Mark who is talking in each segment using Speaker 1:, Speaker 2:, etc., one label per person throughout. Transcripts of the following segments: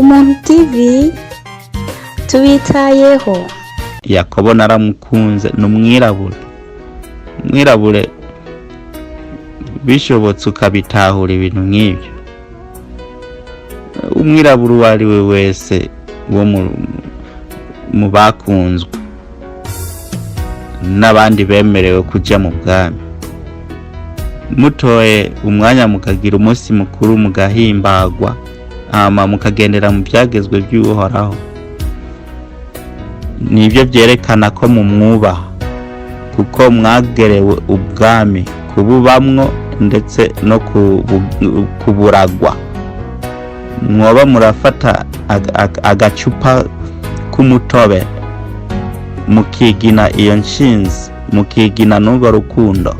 Speaker 1: Umuntu TV tubitayeho.
Speaker 2: Yakobo naramukunze n'umwirabure. Umwirabure bishobotse ukabitahura ibintu nk'ibyo. Umwirabure uwo ari we wese wo mu bakunzwe n'abandi bemerewe kuja mu bwami, mutoye umwanya mukagira umunsi mukuru mugahimbagwa, hama mukagendera mu byagezwe by'Uhoraho, nibyo byerekana ko mumwubaha, kuko mwagerewe ubwami kububamwo ndetse no kuburagwa. Mwoba murafata agacupa k'umutobe mukigina iyo nshinzi, mukigina n'urwo rukundo,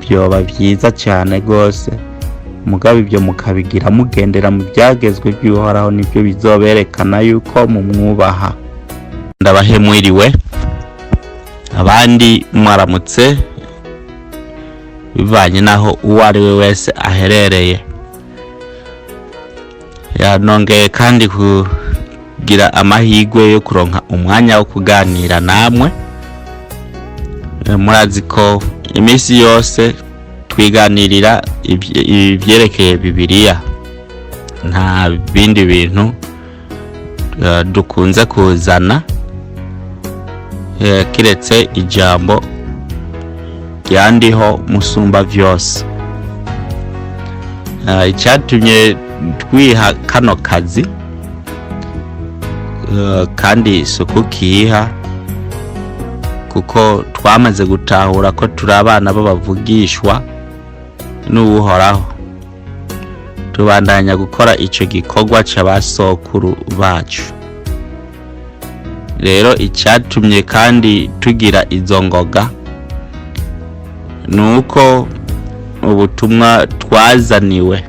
Speaker 2: byoba byiza cyane rwose. Mugabo ibyo mukabigira mugendera mu byagezwe by'Uhoraho, nibyo bizoberekana yuko mumwubaha. Ndabahemwiriwe, abandi mwaramutse, bivanye naho uwo ari we wese aherereye. Yanongeye kandi kugira amahirwe yo kuronka umwanya wo kuganira namwe. Murazi ko iminsi yose twiganirira ibyerekeye Bibiliya, nta bindi bintu dukunze kuzana kiretse ijambo ryandiho musumba vyose. Icyatumye twiha kano kazi kandi isuku kiha, kuko twamaze gutahura ko turi abana b'abavugishwa n'Uhoraho, tubandanya gukora ico gikorwa c'abasokuru bacu. Rero icyatumye kandi tugira izo ngoga nuko ubutumwa twazaniwe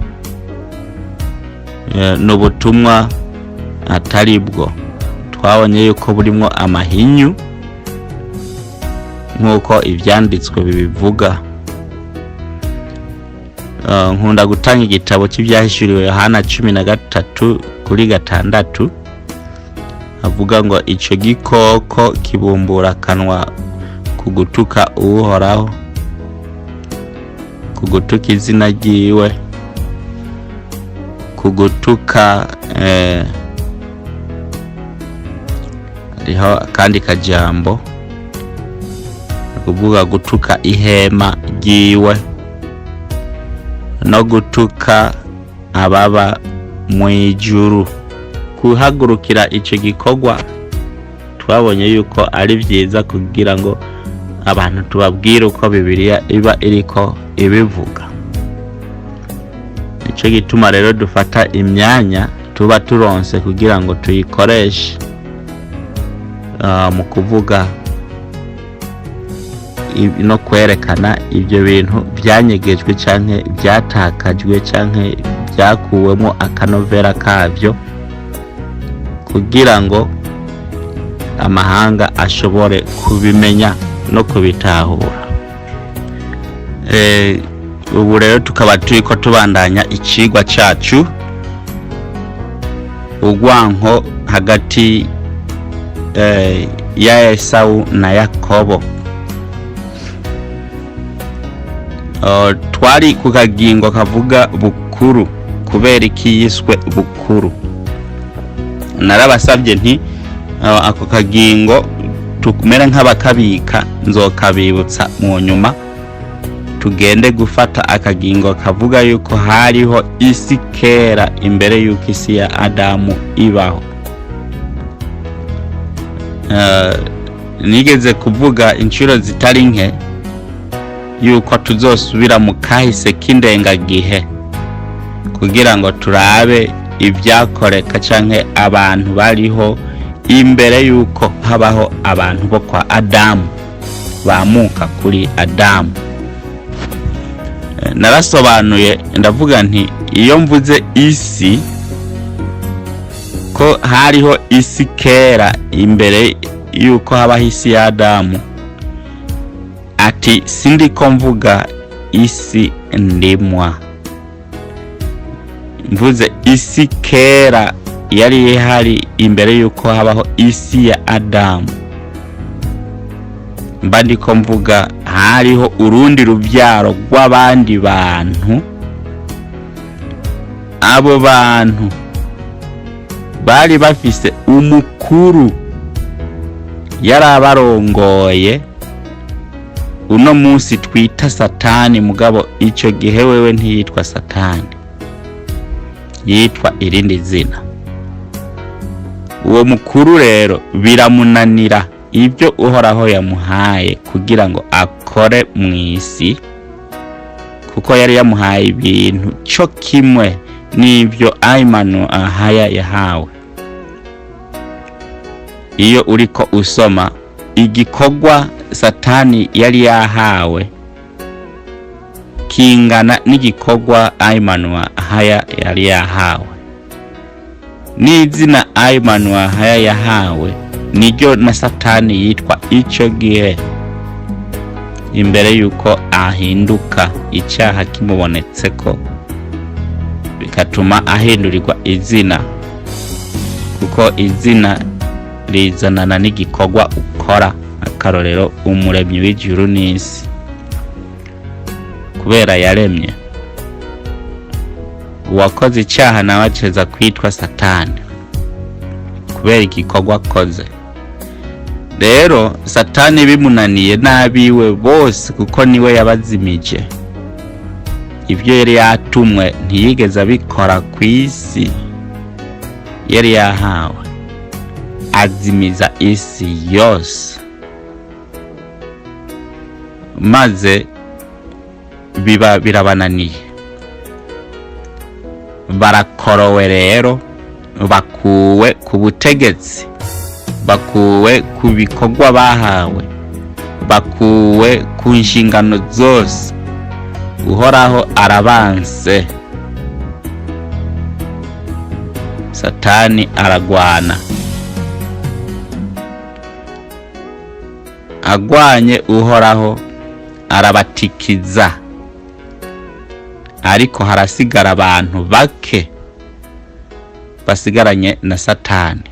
Speaker 2: n'ubutumwa atari bwo. Twabonye yuko burimo amahinyu nk'uko ibyanditswe bibivuga. Nkunda gutanga igitabo cy'ibyahishuriwe Yohana 13:6, avuga ngo ico gikoko kibumbura kanwa kugutuka Uhoraho, kugutuka izina ryiwe, kugutuka riho kandi kajambo kuvuga gutuka ihema ryiwe no gutuka ababa mwijuru. Kuhagurukira ico gikorwa twabonye yuko ari byiza kugira ngo abantu tubabwire uko Bibiliya iba iriko ibivuga. Ico gituma rero dufata imyanya tuba turonse kugira ngo tuyikoreshe mu kuvuga no kwerekana ibyo bintu byanyegejwe canke byatakajwe canke byakuwemo akanovera kavyo, kugira ngo amahanga ashobore kubimenya no kubitahura. Ubu rero tukaba turiko tubandanya icigwa cacu, urwanko hagati ya Esau na Yakobo. Twari ku kagingo kavuga bukuru. Kubera iki yiswe bukuru? Narabasabye nti ako kagingo tukumera nk'abakabika, nzokabibutsa mu nyuma. Tugende gufata akagingo kavuga yuko hariho isi kera imbere yuko isi ya Adamu ibaho. Nigeze kuvuga inshuro zitari nke yuko tuzosubira mu kahise k'indengagihe kugira ngo turabe ibyakoreka canke abantu bariho imbere yuko habaho abantu bo kwa Adamu, bamuka kuri Adamu. Narasobanuye ndavuga nti iyo mvuze isi, ko hariho isi kera imbere yuko habaho isi ya Adamu, ati sindiko mvuga isi ndimwa, mvuze isi kera yari ihari imbere yuko habaho isi ya Adamu, mba ndiko mvuga hariho urundi rubyaro rw'abandi bantu. Abo bantu bari bafise umukuru yarabarongoye, uno munsi twita Satani, mugabo icyo gihe wewe ntiyitwa Satani, yitwa irindi zina. Uwo mukuru rero biramunanira ibyo Uhoraho yamuhaye kugira ngo akore mu isi, kuko yari yamuhaye ibintu cyo kimwe n'ibyo Ayimanu Ahaya yahawe. Iyo uriko usoma igikorwa Satani yari yahawe kingana n'igikorwa Ayimanu Ahaya yari yahawe. N'izina Ayimanu Ahaya yahawe niryo na Satani yitwa icyo gihe, imbere yuko ahinduka icyaha kimubonetseko bikatuma ahindurirwa izina, kuko izina rizanana n'igikorwa ukora. Akarorero, umuremyi w'ijuru n'isi, kubera yaremye, uwakoze icyaha nawe aceza kwitwa Satani kubera igikorwa akoze. Rero Satani bimunaniye n'abiwe bose, kuko niwe yabazimije. Ibyo yari yatumwe ntiyigeze abikora ku isi yari yahawe, azimiza isi yose, maze birabananiye. Barakorowe rero, bakuwe ku butegetsi, bakuwe ku bikorwa bahawe, bakuwe ku nshingano zose. Uhoraho arabanse, Satani aragwana. Agwanye Uhoraho arabatikiza, ariko harasigara abantu bake basigaranye na Satani.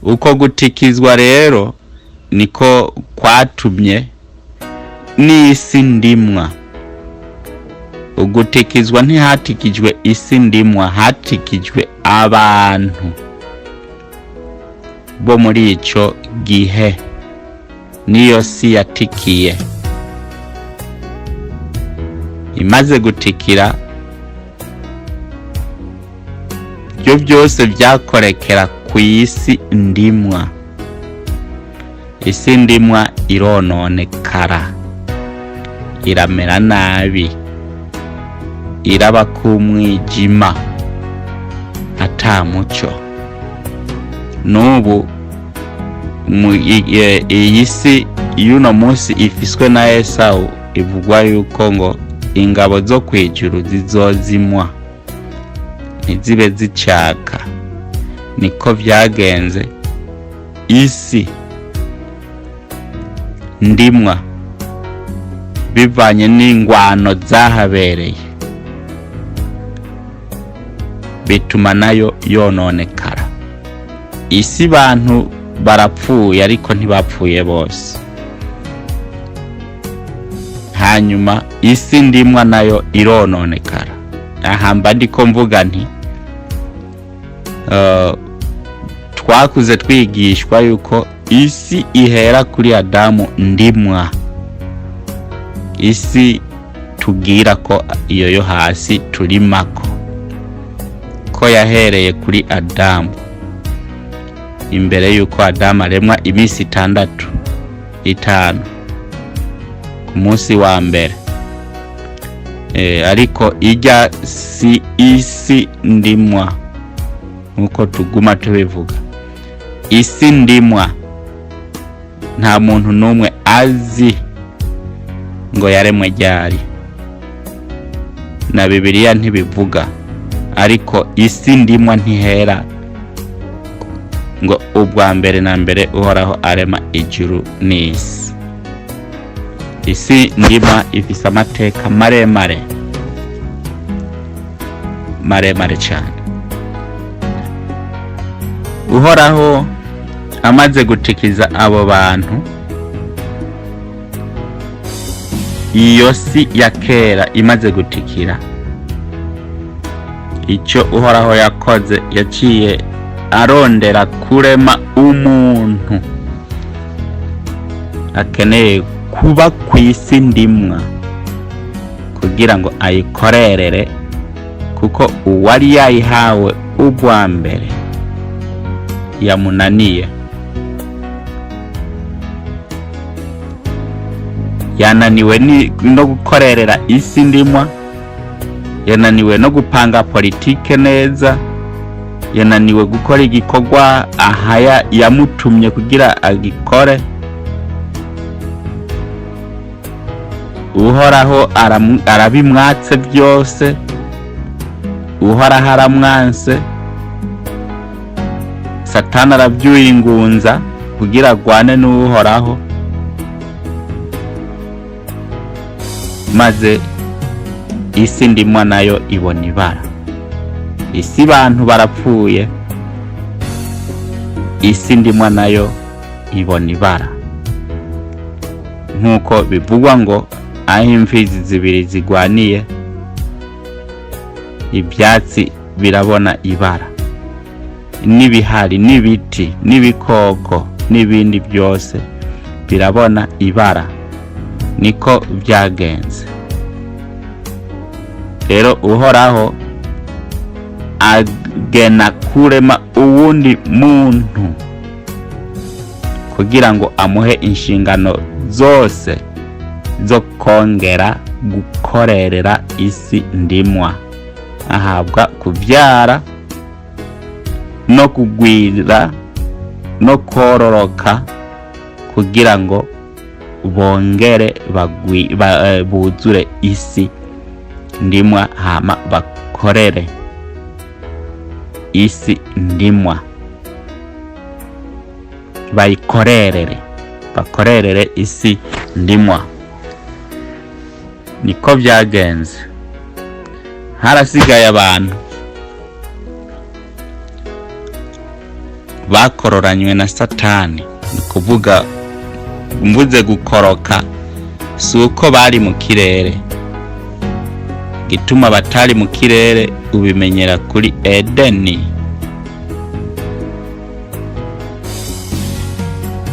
Speaker 2: Uko gutikizwa rero niko kwatumye n'isi ndimwa. Ugutikizwa ntihatikijwe isi ndimwa, hatikijwe abantu bo muri icyo gihe. Niyo si yatikiye. Imaze gutikira, byo byose byakorekera ku isi ndimwa. Isi ndimwa irononekara, iramera nabi, iraba kumwijima ata mucyo. Nubu iyi si y'uno munsi ifiswe na Esau, ivugwa yuko ngo ingabo zo kwijuru zizozimwa ntizibe zicaka. Niko byagenze. Isi ndimwa bivanye n'ingwano zahabereye, bituma nayo yononekara. Isi bantu barapfuye, ariko ntibapfuye bose. Hanyuma isi ndimwa nayo irononekara. Ahamba ndiko mvuga nti twakuze twigishwa yuko isi ihera kuri Adamu ndimwa. Isi tugira ko iyo yo hasi turimako, ko yahereye kuri Adamu, imbere yuko Adamu aremwa iminsi 5 ku munsi wa mbere. Ariko ijya si isi ndimwa nkuko tuguma tubivuga. Isi ndimwa nta muntu n'umwe azi ngo yaremwe ryari, na Bibiliya ntibivuga. Ariko isi ndimwa ntihera ngo ubwa mbere na mbere Uhoraho arema ijuru n'isi. Isi ndimwa ifise amateka maremare. maremare cyane. Uhoraho amaze gutikiza abo bantu, iyo si ya kera imaze gutikira, icyo Uhoraho yakoze, yaciye arondera kurema umuntu akeneye kuba ku isi ndimwa kugira ngo ayikorerere, kuko uwari yayihawe ubwa mbere yamunaniye. Yananiwe no gukorerera isi ndimwa, yananiwe no gupanga politike neza, yananiwe gukora igikorwa ahaya yamutumye kugira agikore. Uhoraho arabimwatse byose, Uhoraho aramwanse. Satani arabyuyingunza kugira agwane n'Uhoraho, maze isi ndimwa nayo ibona ibara. Isi bantu barapfuye, isi ndimwa nayo ibona ibara. Nk'uko bivugwa ngo aho imfizi zibiri zigwaniye, ibyatsi birabona ibara, n'ibihari n'ibiti n'ibikoko n'ibindi byose birabona ibara. Niko byagenze. Rero Uhoraho agena kurema uwundi muntu kugira ngo amuhe inshingano zose zo kongera gukorerera isi ndimwa. Ahabwa kubyara no kugwira no kororoka kugira ngo bongere buzure isi ndimwa, hama bakorere isi ndimwa, bakorerere isi ndimwa. Niko byagenze. Harasigaye abantu bakororanywe na Satani. Ni kuvuga, mvuze gukoroka si uko bari mu kirere. Gituma batari mu kirere ubimenyera kuri Edeni.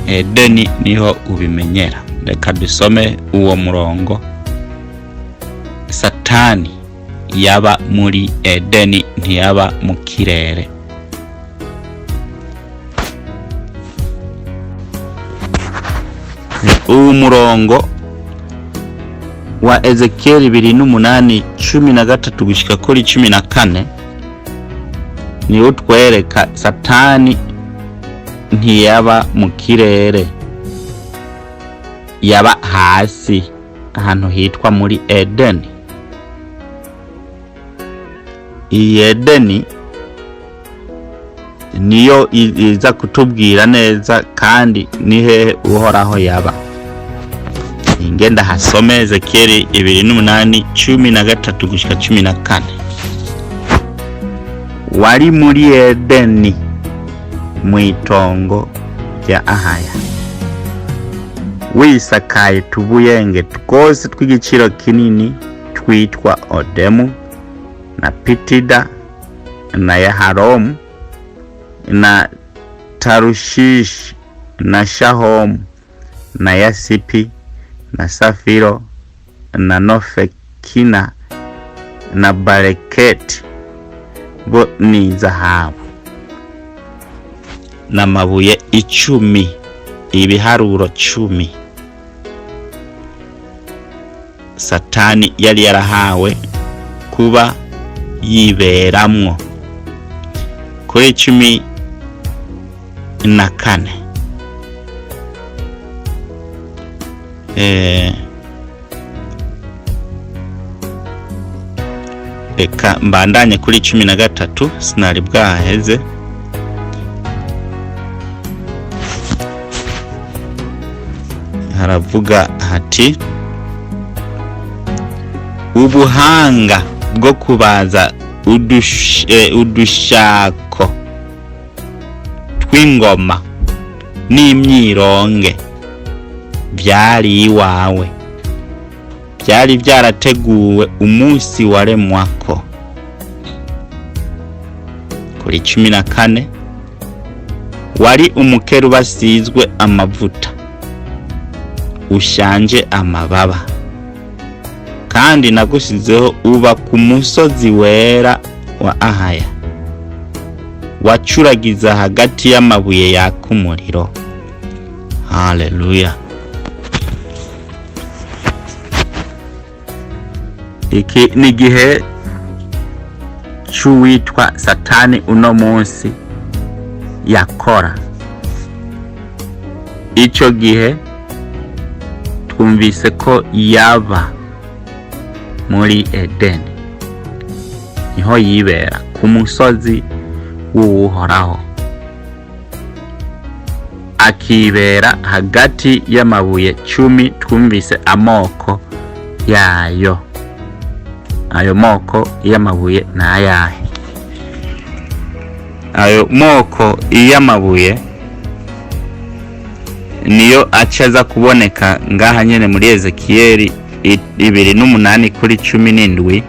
Speaker 2: Edeni niho ubimenyera. Reka dusome uwo murongo. Satani yaba muri Edeni, ntiyaba mu kirere. Uwo murongo wa Ezekiel 2:8-13 gushika kuri 14 ni utwereka Satani ntiyaba mu kirere, yaba hasi ahantu hitwa muri Edeni. Iyi Edeni niyo iza kutubwira neza kandi ni hehe Uhoraho yaba. Ingenda hasome Ezekiel 2:8-13 gushika 14. Wari muri Edeni mu itongo rya Ahaya, wisakaye tubuyenge twose tw'igiciro kinini twitwa Odemu na Pitida na Yaharomu na Tarushishi na Shahomu na Yasipi na Safiro na Nofekina na Bareketi, bo ni zahabu na mabuye 10, ibiharuro 10 Satani yari yarahawe kuba yiberamwo. Kuri 14 reka mbandanye kuri 13 sinari bwaheze. Haravuga hati, ubuhanga bwo kubaza udushako tw'ingoma n'imyironge byari iwawe, byari byarateguwe umunsi waremwako. Kuri 14 wari umukerubi asizwe amavuta, ushanje amababa, kandi nagusizeho uba ku musozi wera wa Ahaya, wacuragiza hagati y'amabuye yaka umuriro. Haleluya. Iki ni igihe c'uwitwa Satani uno munsi yakora. Ico gihe twumvise ko yaba muri Edeni, niho yibera ku musozi w'Uhoraho, akibera hagati y'amabuye 10. Twumvise amoko yayo. Ayo moko y'amabuye n'ayahe? Ayo moko y'amabuye niyo acaza kuboneka ngaha nyene muri Ezekiyeli 2:8 kuri 17.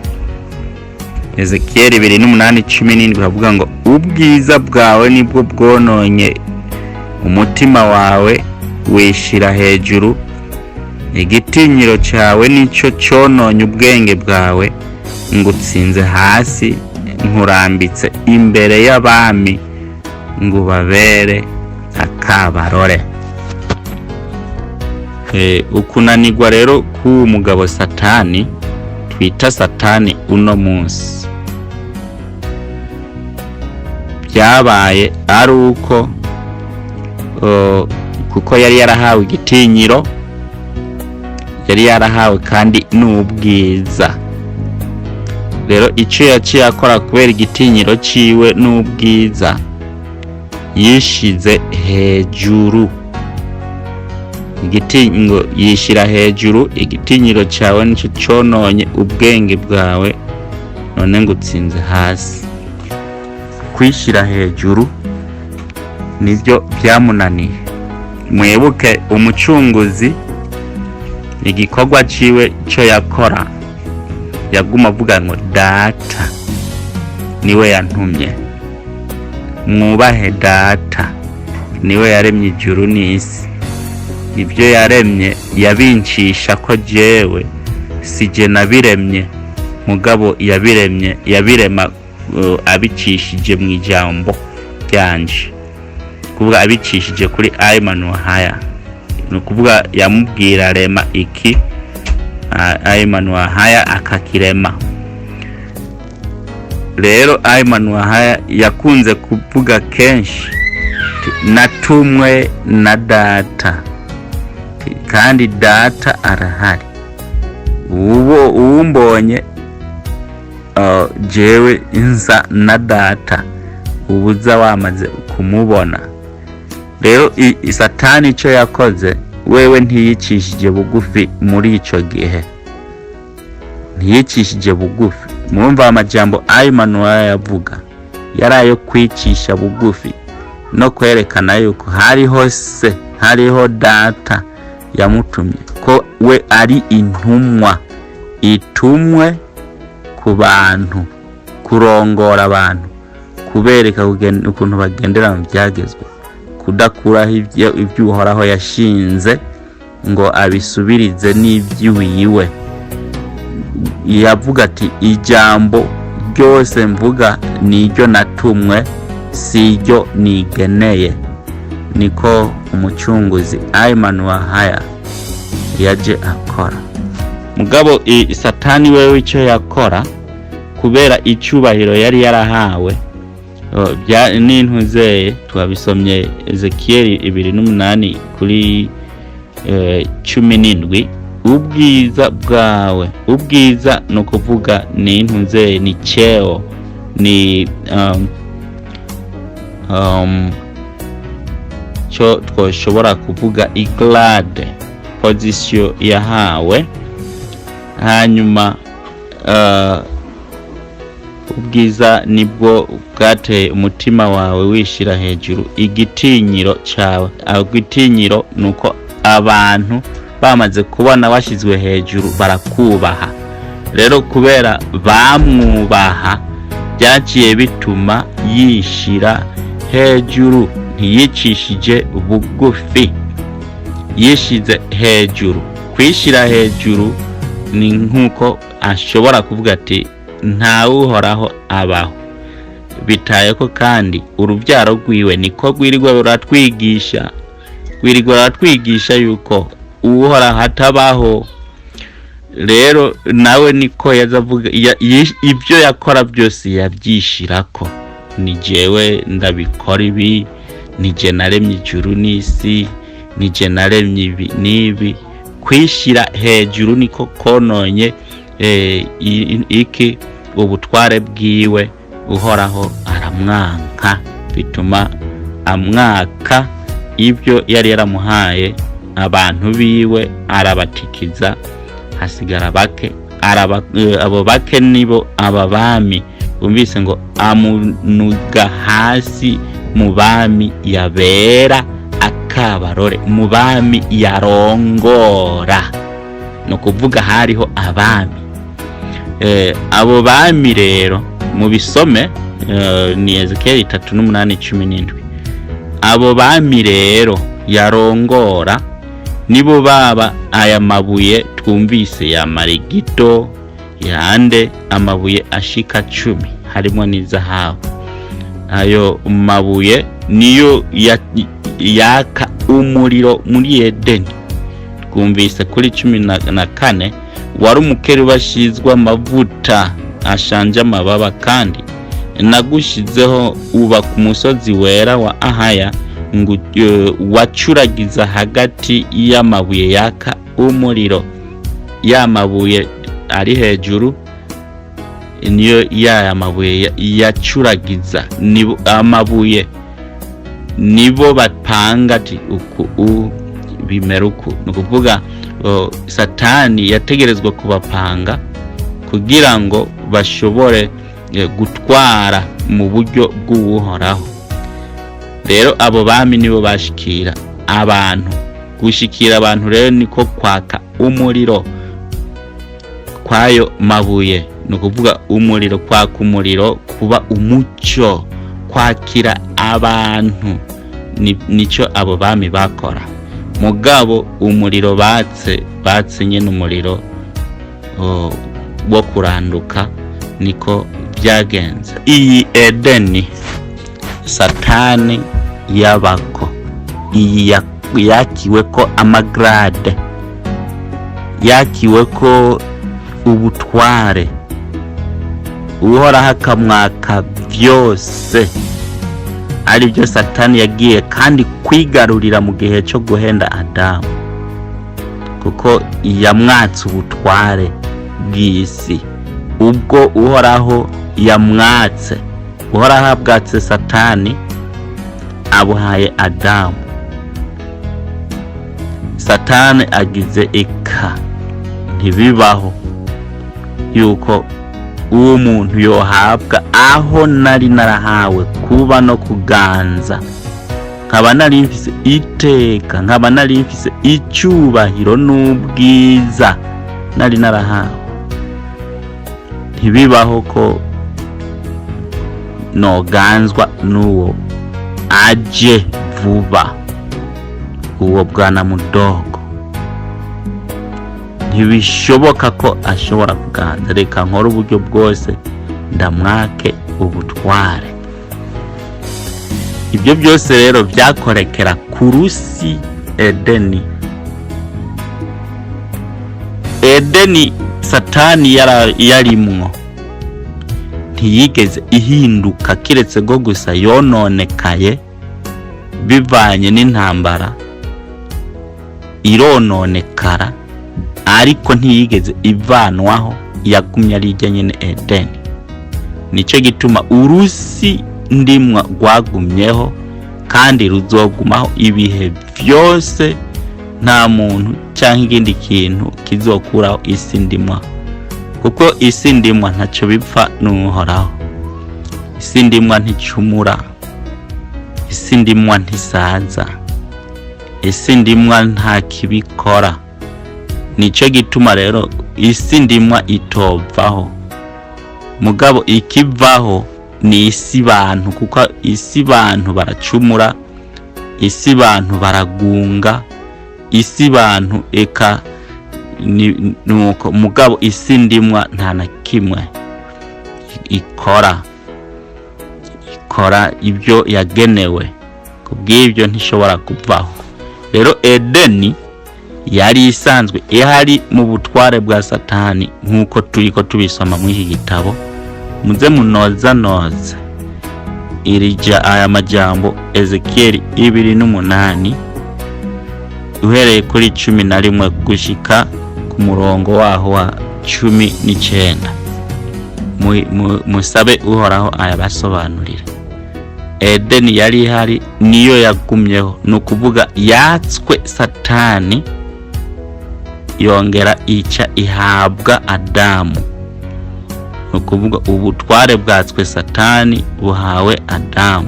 Speaker 2: Ezekiyeli 2:8-17 bavuga ngo ubwiza bwawe nibwo bwononye umutima wawe, wishira hejuru, igitinyiro cyawe nico cononye ubwenge bwawe, ngutsinze hasi, nkurambitse imbere y'abami, ngubabere akabarore. Ukunanirwa rero ku mugabo Satani, twita Satani uno munsi, byabaye ari uko kuko yari yarahawe igitinyiro, yari yarahawe kandi n'ubwiza. Rero icyo yaciye akora kubera igitinyiro ciwe n'ubwiza, yishize hejuru. Igitinyiro yishira hejuru, igitinyiro cyawe nico cononye ubwenge bwawe, none ngutsinze hasi. Kwishira hejuru nibyo byamunaniye. Mwibuke umucunguzi, igikorwa ciwe cyo yakora, yaguma avuga ngo data niwe yantumye, mwubahe data, niwe yaremye ijuru n'isi. Ibyo yaremye yabincisha ko jewe sije nabiremye, mugabo yabirema abicishije mu ijambo ryanje, kuvuga abicishije kuri Ayman Wahaya. No kuvuga yamubwira rema iki, Ayman Wahaya akakirema. Rero Ayman Wahaya yakunze kuvuga kenshi natumwe na data, kandi data arahari. Uwumbonye jewe inza na data, ubuza wamaze kumubona. Rero Satani icyo yakoze, wewe ntiyicishije bugufi muri ico gihe, ntiyicishije bugufi. Mwumva amajambo Ayman Wahaya yavuga yarayo kwicisha bugufi no kwerekana yuko hariho data yamutumye, ko we ari intumwa itumwe ku bantu, kurongora abantu, kubereka ukuntu bagendera mu byagezwe, kudakuraho ibyo Uhoraho yashinze ngo abisubirize n'iby'iwiwe. Yavuga ati ijambo ryose mvuga niryo natumwe, siryo nigeneye. Niko umucunguzi Ayman Wahaya yaje akora. Mugabo Satani wewe icyo yakora, kubera icyubahiro yari yarahawe, n'intuze twabisomye Ezekiyeli 2:8 kuri 17. Ubwiza bwawe, ubwiza no kuvuga ni intuze, ni cheo, ni cyo twoshobora kuvuga iglade, position yahawe. Hanyuma ubwiza nibwo bwateye umutima wawe wishira hejuru. Igitinyiro cyawe, igitinyiro nuko abantu bamaze kubona washyizwe hejuru barakubaha. Rero kubera bamwubaha byaciye bituma yishira hejuru, ntiyicishije bugufi, yishize hejuru. Kwishira hejuru ni nkuko ashobora kuvuga ati ntawuhoraho abaho, bitaye ko kandi urubyaro rwiwe niko rwirirwa ruratwigisha yuko uhoraho atabaho. Rero nawe niko yazavuga ibyo yakora byose yabyishirako. Ni jewe ndabikora ibi, ni je naremye ijuru n'isi, ni je naremye ibi n'ibi. Kwishira hejuru niko kononye iki ubutware bwiwe. Uhoraho aramwanka, bituma amwaka ibyo yari yaramuhaye. Abantu biwe arabatikiza, hasigara bake. Abo bake nibo ababami. Bumvise ngo amunuga hasi mu bami yabera akabarore, mu bami yarongora. No kuvuga hariho abami. Abo bami rero mu bisome ni Ezekiel 3:8-17. Abo bami rero yarongora nibo baba aya mabuye twumvise ya marigito, yande amabuye ashika 10 harimo n'izahabu. Ayo mabuye niyo yaka umuriro muri Edeni. Twumvise kuri 14 wari umukeri bashizwa amavuta ashanje amababa, kandi nagushizeho uba ku musozi wera wa Ahaya ngo wacuragiza hagati y'amabuye yaka umuriro. Ya mabuye ari hejuru niyo ya mabuye yacuragiza, nibo amabuye nibo bapanga ati uku bimeruku. Nukuvuga Satani yategerezwa kubapanga kugira ngo bashobore gutwara mu buryo bw'uhoraho. Rero abo bami nibo bashikira abantu. Gushikira abantu rero niko kwaka umuriro kwayo mabuye. Nukuvuga umuriro, kwaka umuriro, kuba umucyo, kwakira abantu. Nico abo bami bakora. Mugabo umuriro batse nyene umuriro wo kuranduka, niko byagenze. Iyi Edeni Satani yabako, iyi yakiwe ko amagrade, yakiwe ko ubutware. Uhoraho akamwaka byose, ari byo Satani yagiye kandi kwigarurira mu gihe cyo guhenda Adamu, kuko yamwatse ubutware bw'isi. Ubwo Uhoraho yamwatse, Uhoraho abwatse Satani, abuhaye Adamu. Satani agize eka, ntibibaho yuko uwo muntu yohabwa aho nari narahawe kuba no kuganza, nkaba nari mfise iteka, nkaba nari mfise icyubahiro n'ubwiza nari narahawe. Ntibibaho ko noganzwa n'uwo aje vuba, uwo bwana mudogo. Ntibishoboka ko ashobora kuganza. Reka nkora uburyo bwose ndamwake ubutware. Ibyo byose rero byakorekera ku rusi Edeni. Edeni Satani yarimwo ntiyigeze ihinduka, kiretse go gusa yononekaye bivanye n'intambara, irononekara, ariko ntiyigeze ivanwaho, yagumye ari ijya nyene Edeni. Nico gituma urusi ndimwa rwagumyeho kandi ruzogumaho ibihe byose. Nta muntu cyangwa ikindi kintu kizokuraho isi ndimwa, kuko isi ndimwa ntacyo bipfa n'Uhoraho. isi ndimwa nticumura, isi ndimwa ntisaza, isi ndimwa nta kibikora. Nico gituma rero isi ndimwa itovaho, mugabo ikivaho ni isi bantu, kuko isi bantu baracumura, isi bantu baragunga, isi bantu eka nuko, mugabo isi ndimwa nta na kimwe ikora ibyo yagenewe, kubw'ibyo ntishobora kuvaho. Rero Edeni yari isanzwe ihari mu butware bwa Satani, nk'uko turiko tubisoma muri iki gitabo. Muze munoza aya majambo Ezekiel 2:8 uhereye kuri 11 gushika ku murongo waho wa 19. Musabe Uhoraho ayabasobanurire. Edeni yari ihari, niyo yagumyeho, nukuvuga yatswe Satani yongera ica ihabwa Adamu. Nukuvuga ubutware bwatswe Satani buhawe Adamu.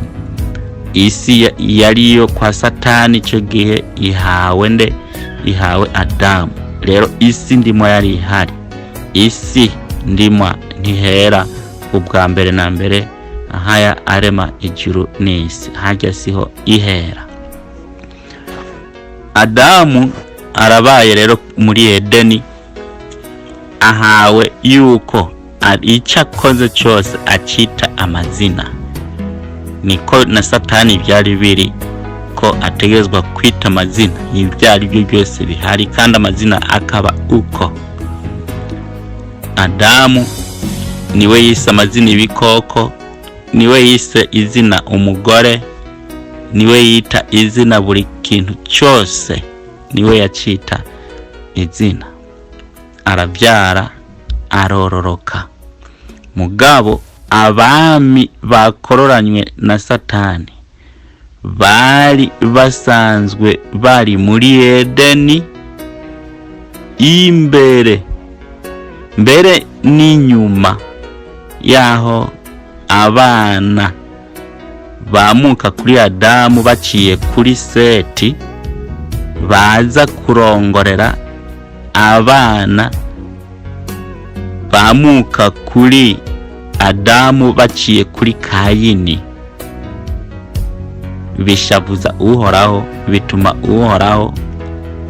Speaker 2: Isi yariyo kwa Satani ico gihe ihawe Adamu. Rero isi ndimwa yari ihari. Isi ndimwa ntihera ubwa mbere na mbere ahaya arema ijuru n'isi, hajya siho ihera. Adamu arabaye rero muri Edeni, ahawe yuko icyo akoze cyose acita amazina. Niko na Satani byari biri ko ategezwa kwita amazina ibyari byo byose bihari, kandi amazina akaba uko. Adamu niwe yise amazina ibikoko, niwe yise izina umugore, niwe yita izina buri kintu cyose, niwe yacita izina. Arabyara, arororoka. Mugabo abami bakororanywe na Satani bari basanzwe bari muri Edeni, imbere mbere n'inyuma yaho abana bamuka kuri Adamu baciye kuri Seti baza kurongorera abana bamuka kuri Adamu baciye kuri Kayini. Bishavuza Uhoraho, bituma Uhoraho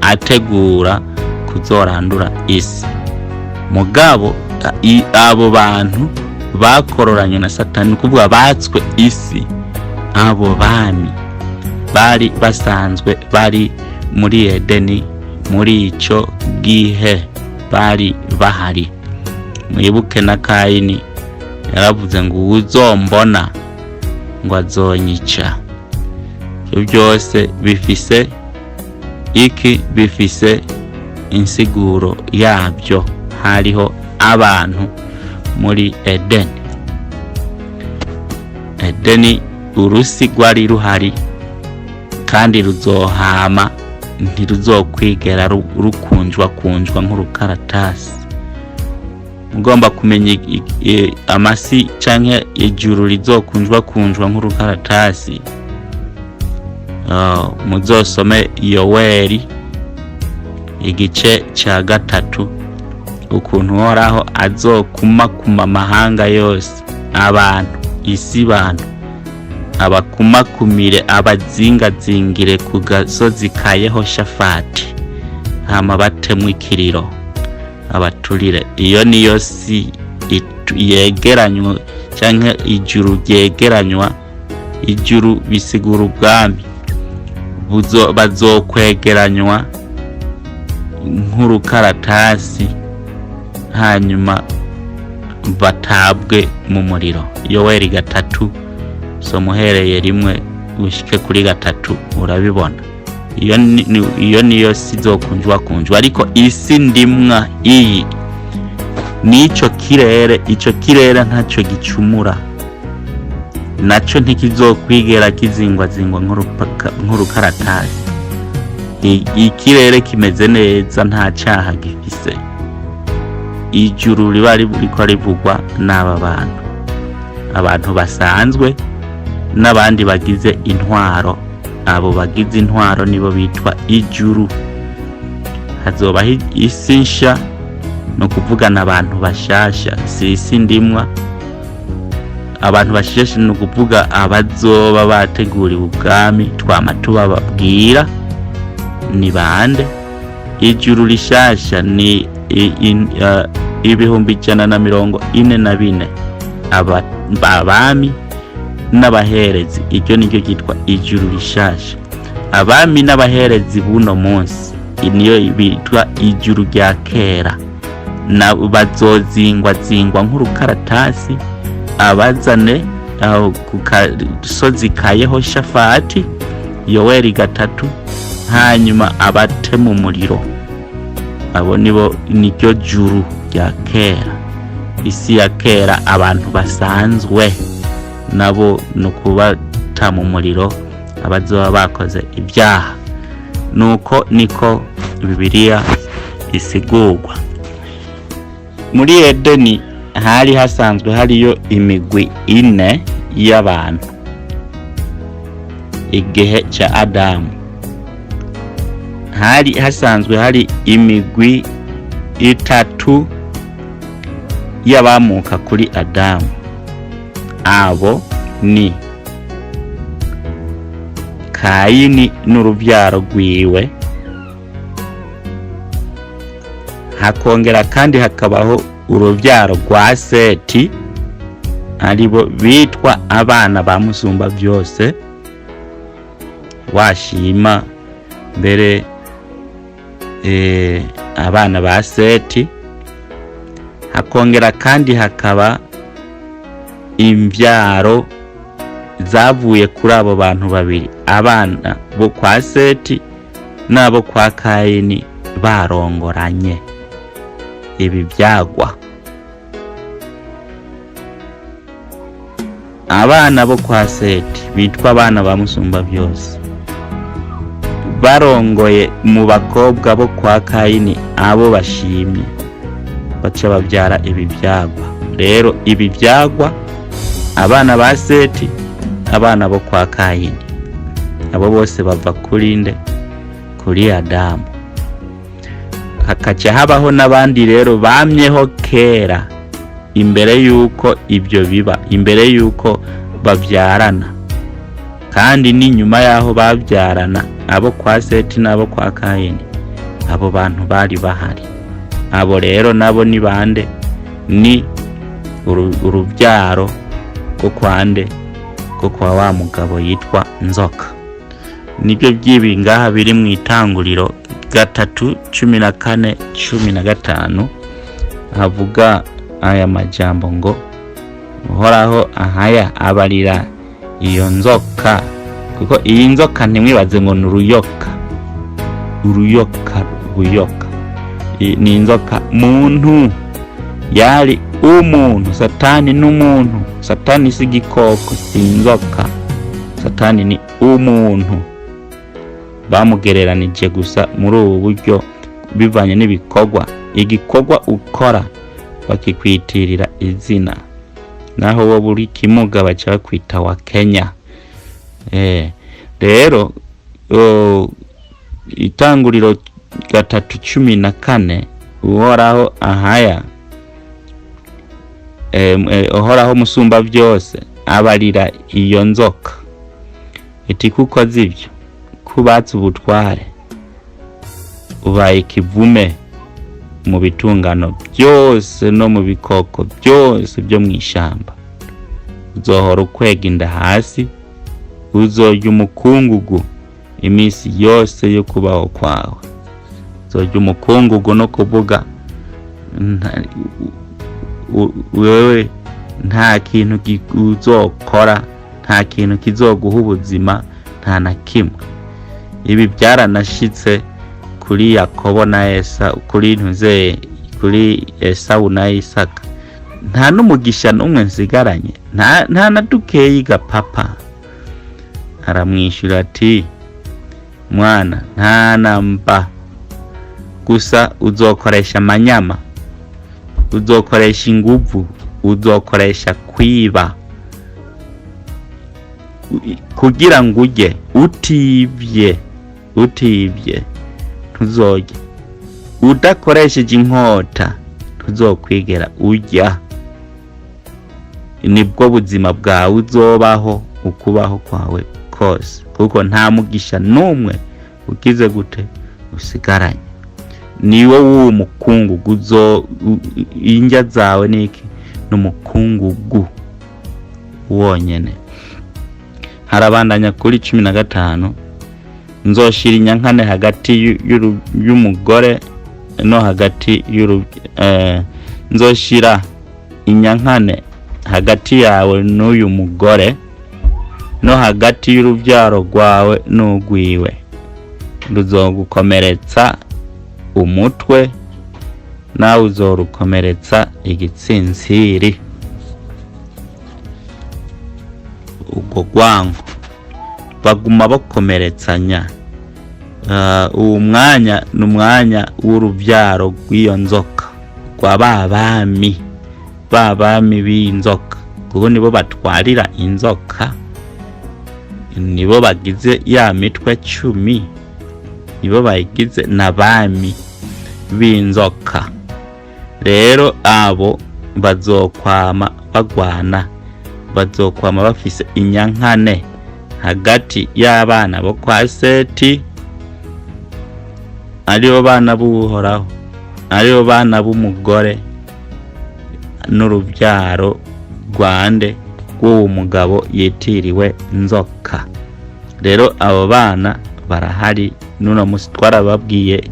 Speaker 2: ategura kuzorandura isi. Mugabo abo bantu bakororanye na Satani, kuvuga batswe isi, abo bami bari basanzwe bari muri Edeni, muri ico gihe bari bahari. Mwibuke na Kayini yaravuze ngo uzombona ngo azonyica. Ibyo byose bifise insiguro yabyo. Hariho abantu muri Edeni urusi rwari ruhari, kandi ruzohama, ntiruzokwigera rukunjwa nk'urukaratasi. Mugomba kumenya amasi canke ijuru rizokunjwa nk'urukaratasi. Muzosome Yoweri igice ca 3 ukuntu Uhoraho azokumakuma amahanga yose, abantu, isi bantu, abakumakumire, abazingazingire ku gasozi ka Yehoshafati, hama batemwe ikiriro abaturire. Iyo niyo si yegeranywa canke ijuru ryegeranywa. Ijuru bisigura ubwami, bazokwegeranywa nk'urukaratasi, hanyuma batabwe mu muriro. Yoweri 3 somuhereye 1 ushike kuri 3 urabibona. Iyo niyo sizokunjwa. Ariko isi ndimwa iyi nico kirere, ico kirere ntacyo gicumura, naco ntikizokwigera kizingwa nk'urukaratasi. Ikirere kimeze neza, nta cyaha gifise. Ijuru riba riko rivugwa n'aba bantu, abantu basanzwe n'abandi bagize intwaro. Abo bagize intwaro nibo bitwa ijuru. Hazobaho isi nsha, no kuvugana abantu bashasha, si isi ndimwa. Abantu bashasha no kuvuga abazoba bateguriwe ubwami twama tubababwira ni bande. Ijuru rishasha ni 144 abami n'abaherezi. Iryo niryo ryitwa ijuru rishasha. Abami n'abaherezi buno munsi niyo bitwa ijuru rya kera. Na bazozingwa nk'urukaratasi abazane aho ku kasozi ka Yehoshafati, Yoweri 3, hanyuma abate mu muriro. Abo nibo niryo juru rya kera. Isi ya kera abantu basanzwe nabo no kubata mu muriro abazoba bakoze ibyaha. Nuko niko Bibiliya isigurwa. Muri Edeni hari hasanzwe hariyo imigwi 4 y'abantu. Igihe ca Adamu hari hasanzwe hari imigwi 3 y'abamuka kuri Adamu. Abo ni Kayini n'uruvyaro rwiwe, hakongera kandi hakabaho uruvyaro rwa Seti, aribo bitwa abana ba Musumba byose. Washima mbere abana ba Seti. Hakongera kandi hakaba imvyaro zavuye kuri abo bantu babiri, abana bo kwa Seti nabo kwa Kayini barongoranye. Ibi byagwa abana bo kwa Seti bitwa abana ba Musumba byose, barongoye mu bakobwa bo kwa Kayini abo bashimye, baca babyara ibi byagwa. Rero ibi byagwa abana ba Seti, abana bo kwa Kayini, abo bose bava kuri nde? Kuri Adamu. Hakaca habaho n'abandi rero bamyeho kera imbere yuko ibyo biba, imbere yuko babyarana, kandi n'inyuma yaho babyarana, abo kwa Seti n'abo kwa Kayini, abo bantu bari bahari. Abo rero nabo ni bande? Ni urubyaro ko kwande ko kwa wa mugabo yitwa Nzoka. Nibyo byibi ngaha biri mu Itanguriro 3:14-15 havuga aya majambo ngo Uhoraho ahaya abarira iyo nzoka, kuko iyi nzoka ntimwibaze ngo ni uruyoka. Ni inzoka muntu, yari umuntu. Satani n'umuntu. Satani si igikoko, si inzoka. Satani ni umuntu. Bamugereranije gusa muri ubu buryo bivanye n'ibikorwa. Igikorwa ukora bakikwitirira izina, naho wo buri kimuga baca bakwita wa Kenya. Rero Itanguriro 3:14 Uhoraho ahaya Uhoraho Musumba byose abarira iyo nzoka iti kuko zivyo kubatse ubutware ubaye kivume mu bitungano byose no mu bikoko byose byo mu ishamba. Uzohora ukwega inda hasi, uzorya umukungugu iminsi yose yo kubaho kwawe. Uzorya umukungugu, no kuvuga wewe nta kintu uzokora, nta kintu kizoguha ubuzima, nta na kimwe. Ibi byaranashitse kuri Yakobo na kuri Esawu na Isaka. Nta n'umugisha n'umwe nsigaranye, nta na dukeyi gapapa. Aramwishyura ati mwana nta namba, gusa uzokoresha amanyama, uzokoresha inguvu, uzokoresha kwiba, kugira ngo urye utibye ntuzorye, udakoresheje inkota ntuzokwigera urya. Nibwo buzima bwawe uzobaho ukubaho kwawe kose, kuko nta mugisha n'umwe ugize gute usigaranye. Niwo w'uwo mukungugu indya zawe niki n'umukungugu wonyene. Harabandanya kuri 15, nzoshira inyankane hagati y'umugore no hagati nzoshira inyankane hagati yawe n'uyu mugore no hagati y'urubyaro rwawe n'ugwiwe, ruzogukomeretsa umutwe nawe uzorukomeretsa igitsintsiri. Ubwo rwango baguma bakomeretsanya. Uwo mwanya n'umwanya w'urubyaro rw'iyo nzoka rwa babami b'inzoka, kuko nibo batwarira inzoka, nibo bagize ya mitwe 10, nibo bayigize n'abami b'inzoka. Rero abo bazokwama bagwana, bazokwama bafise inyankane hagati y'abana bo kwa Seti, aribo bana b'Uhoraho, aribo bana b'umugore n'urubyaro rwande rw'uwo mugabo yitiriwe nzoka. Rero abo bana barahari, nuno musi twarababwiye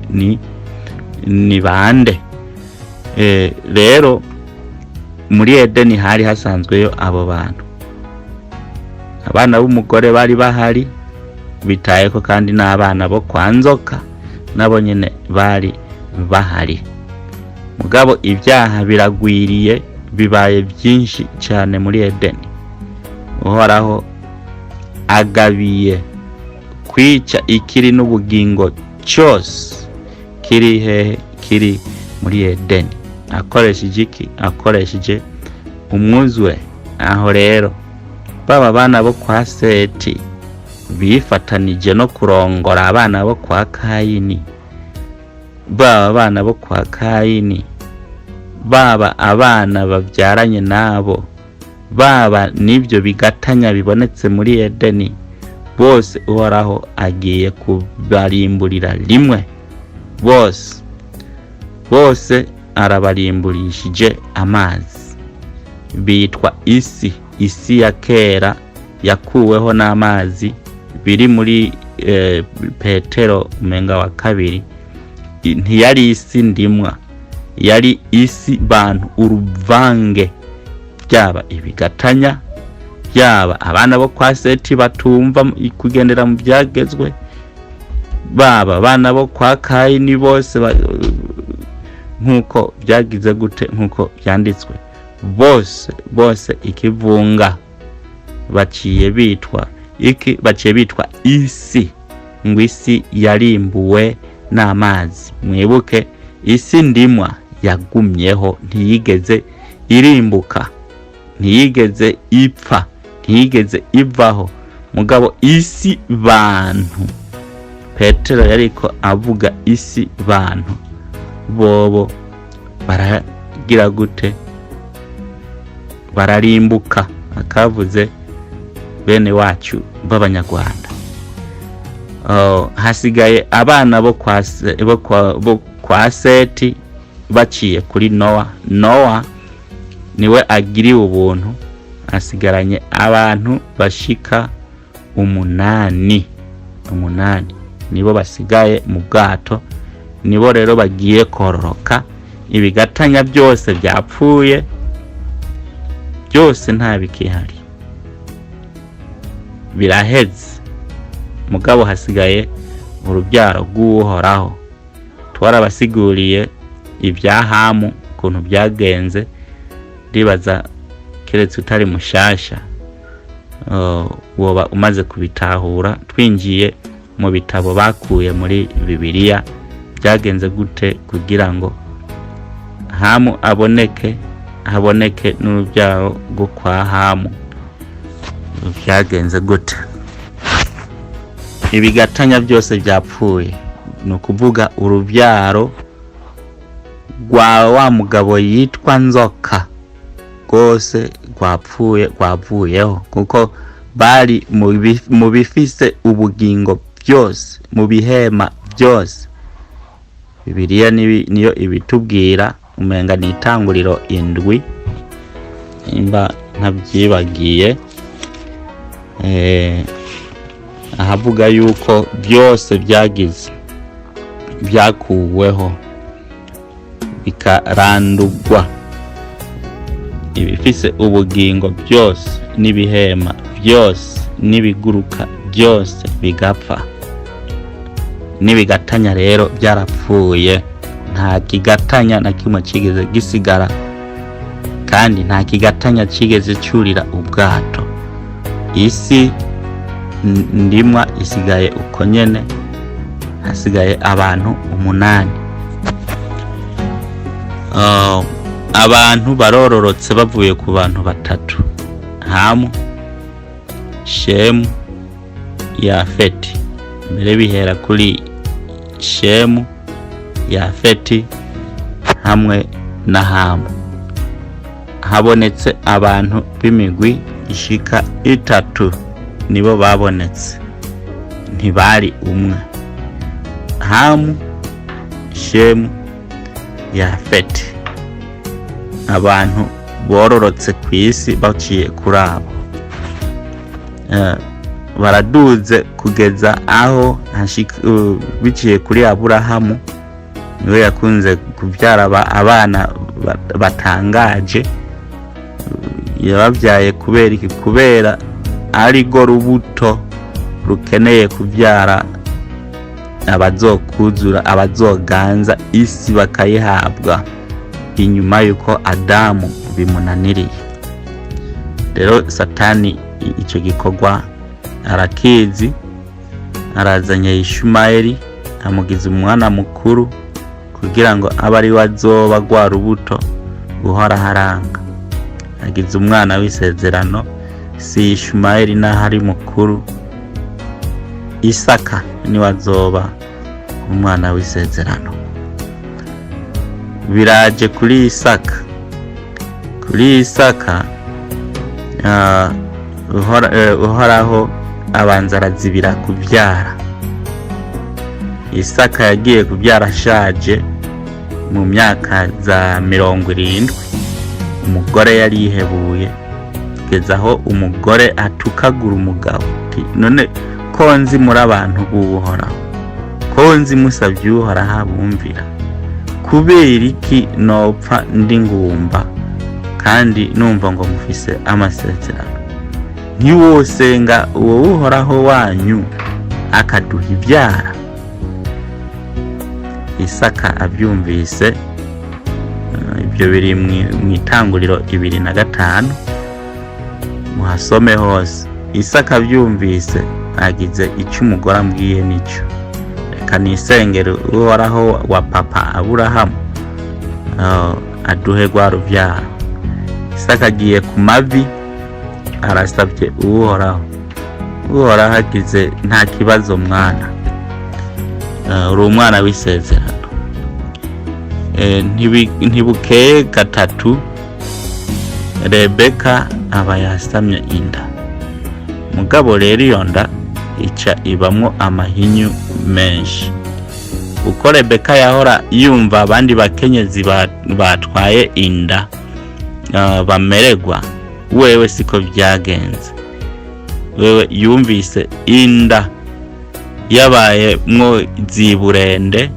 Speaker 2: ni bande. Rero muri Edeni hari hasanzweyo abo bantu, abana b'umugore bari bahari bitayeko, kandi n'abana bo kwa nzoka nabo nyene bari bahari. Mugabo ibyaha biragwiriye, bibaye byinshi cyane muri Edeni. Uhoraho agabiye kwica ikiri n'ubugingo cyose kiri hehe, kiri muri Edeni. Akoresheje iki? Akoresheje umwuzure. Aho rero baba bana bo kwa Seti bifatanije no kurongora abana bo kwa Kayini, baba bana bo kwa Kayini, baba abana babyaranye nabo, baba nibyo bigatanya bibonetse muri Edeni, bose Uhoraho agiye kubarimburira rimwe. Bose arabarimburishije amazi. Bitwa isi ya kera yakuweho n'amazi, biri muri Petero umenga wa 2. Ntiyari isi ndimwa, yari isi bantu, uruvange, byaba ibigatanya, byaba abana bo kwa Seti batumva kugendera mu byagezwe, baba abana bo kwa Kayini, bose nkuko byagize gute, nkuko byanditswe, bose ikivunga baciye bitwa isi, ngo isi yarimbuwe n'amazi. Mwibuke isi ndimwa yagumyeho, ntiyigeze irimbuka, ntiyigeze ipfa, ntiyigeze ivaho. Mugabo isi bantu, Petero yariko avuga isi bantu, bobo baragira gute? Bararimbuka. Akavuze bene wacu b'Abanyarwanda. Hasigaye abana bo kwa Seti baciye kuri Nowa niwe agiriwe ubuntu, asigaranye abantu bashika 8 nibo basigaye mu bwato. Nibo rero bagiye kororoka, ibigatanya byose byapfuye, byose nta bikihari, biraheze. Mugabo hasigaye urubyaro rw'Uhoraho. Twarabasiguriye ibya Hamu kuntu byagenze, ribaza keretse utari mushasha woba umaze kubitahura. Twinjiye mu bitabo bakuye muri Bibiliya, byagenze gute kugira ngo Hamu haboneke n'urubyaro rwo kwa Hamu. byagenze gute? Ibigatanya byose byapfuye, ni ukuvuga urubyaro rwa wa mugabo yitwa Nzoka rwose rwavuyeho, kuko bari mu bifise ubugingo byose, mu bihema byose. Bibiliya niyo ibitubwira, umenga ni Itanguriro 7 imba ntabyibagiye, ahavuga yuko byose byakuweho bikarandurwa, ibifise ubugingo byose n'ibihema byose n'ibiguruka byose bigapfa. N'ibigatanya rero byarapfuye, nta kigatanya na kimwe kigeze gisigara, kandi nta kigatanya kigeze cyurira ubwato. Isi ndimwa isigaye uko nyene, hasigaye abantu 8. Abantu barororotse bavuye ku bantu 3: Hamu, Shemu, Yafeti. Mbere bihera kuri Shemu, Yafeti hamwe na Hamu. Habonetse abantu b'imigwi ishika 3 nibo babonetse, ntibari umwe: Hamu, Shemu, Yafeti. Abantu bororotse ku isi baciye kuri abo, baraduze kugeza aho biciye kuri Aburahamu. Niwe yakunze kubyara abana batangaje. Yababyaye kubera arigo rubuto rukeneye kubyara abazokuzura, abazoganza isi bakayihabwa inyuma yuko Adamu bimunaniriye. Rero Satani icyo gikorwa arakizi, arazanye Ishumayeli amugize umwana mukuru kugira ngo abe ari wazoba gwa rubuto guhora haranga. Agize umwana w'isezerano, si Ishumayeli n'ahari mukuru, Isaka ni wazoba umwana w'isezerano. Biraje kuri Isaka, uhoraho abanza arazibira kubyara. Isaka yagiye kubyara ashaje mu myaka za 70. Umugore yari yihebuye kugeza aho umugore atukagura umugabo, none ko nzi muri abantu b'Uhoraho, ko nzi musabye Uhoraho abumvira, kubera iki nopfa ndi ngumba kandi numva ngo mufise amasezerano? Ntiwosenga uwo Uhoraho wanyu akaduha ibyara? Isaka abyumvise, ibyo biri mu Itanguriro 2:5, muhasome hose. Isaka abyumvise agize icyo umugore ambwiye nicyo, reka nisengere Uhoraho wa papa Aburahamu aduhe rwa rubyaro. Isaka agiye ku mavi arasabye Uhoraho agize nta kibazo mwana, uri umwana w'isezerano. Ntibukeye 3 Rebeka aba yasamye inda. Mugabo rero iyo nda ica ibamwo amahinyu menshi. Uko Rebeka yahora yumva abandi bakenyezi batwaye inda bamererwa, wewe siko byagenze. Wewe yumvise inda yabaye mwo ziburende,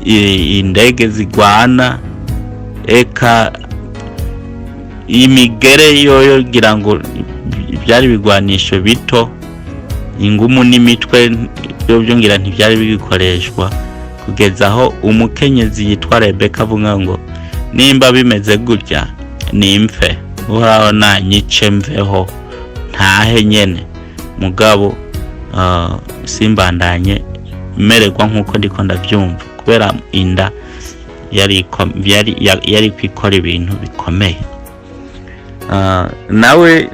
Speaker 2: indege zigwana, eka imigere yoyo gira ngo byari bigwanisho bito, ingumu n'imitwe byo ngira ntibyari bigikoreshwa, kugeza aho umukenyezi yitwa Rebeka avuga ngo nimba bimeze gutya nimfe, Uhoraho nanyice mveho ntahe nyene, mugabo simbandanye mererwa nkuko ndiko ndabyumva, kubera inda yari kwikora ibintu bikomeye. nawe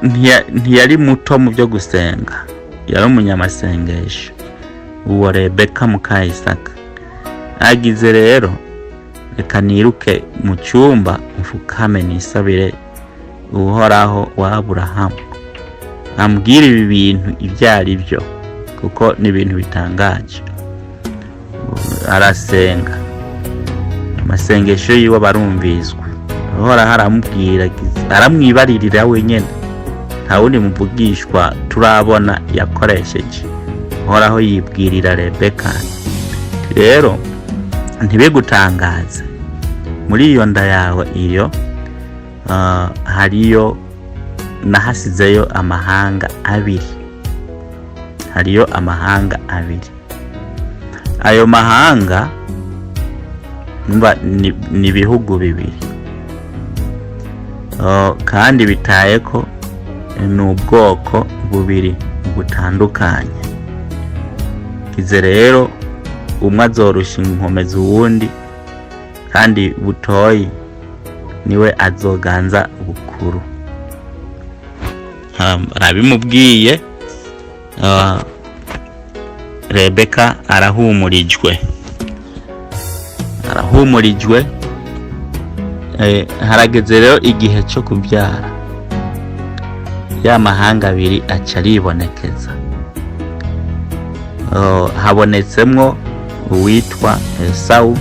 Speaker 2: ntiyari muto mu byo gusenga, yari umunyamasengesho uwo Rebeka muka Isaka. Agize rero reka niruke mu cyumba mfukame nisabire Uhoraho wa Aburahamu ambwira ibi bintu ibyo ari byo, kuko ni ibintu bitangaje. Arasenga, amasengesho yiwe barumvizwa. Uhoraho aramubwira, aramwibaririra wenyene, nta wundi muvugishwa turabona yakoresheje. Uhoraho yibwirira Rebeka. Rero ntibigutangaze, muri iyo nda yawe iyo hariyo nahasizeyo amahanga abiri, hariyo amahanga abiri. Ayo mahanga ni ibihugu bibiri, kandi bitaye ko ni ubwoko bubiri butandukanye. Kize rero umwe azorusha inkomezi uwundi, kandi butoyi niwe azoganza bukuru. Arabimubwiye, Rebeka arahumurijwe. Harageze rero igihe cyo kubyara, ya mahanga abiri aca aribonekeza. Habonetsemwo uwitwa Esawu,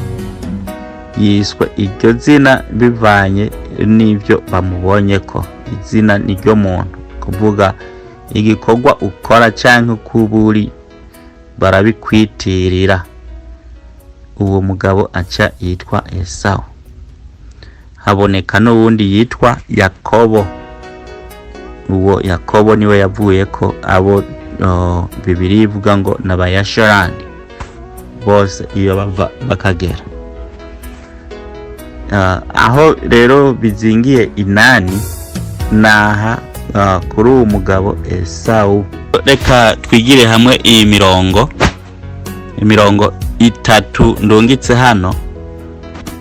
Speaker 2: yiswe iryo zina bivanye n'ibyo bamubonye ko izina niryo muntu, kuvuga igikorwa ukora canke kuburi barabikwitirira. Uwo mugabo aca yitwa Esawu. Haboneka n'uwundi yitwa Yakobo. Uwo Yakobo niwe yavuye ko abo Bibiri ivuga ngo n'abayashorani bose iyo bava bakagera. Aho rero bizingiye inani naha kuri uwo mugabo Esawu. Reka twigire hamwe iyi mirongo itatu ndungitse hano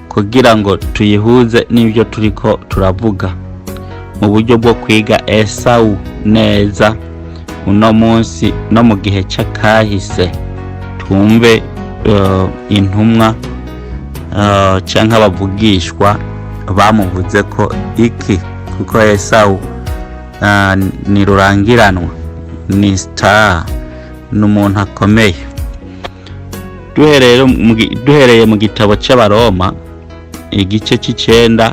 Speaker 2: kugira ngo tuyihuze n'ibyo turiko turavuga mu buryo bwo kwiga Esawu neza uno munsi no mu gihe cy'akahise. Twumve intumwa canke abavugishwa bamuvuze ko iki, kuko Esawu ni rurangiranwa, ni star, n'umuntu akomeye. Duhereye mu gitabo cy'Abaroma igice c'9,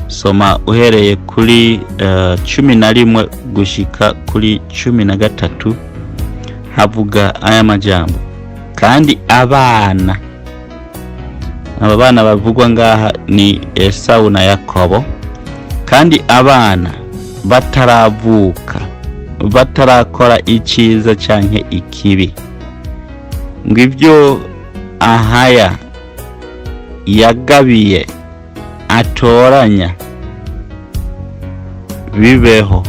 Speaker 2: soma uhereye kuri 11 gushika kuri 13, havuga aya majambo: kandi abana bavugwa ngaha ni Esawu na Yakobo. Kandi abana bataravuka, batarakora iciza canke ikibi, ngivyo ahaya yagabiye atoranya bibeho,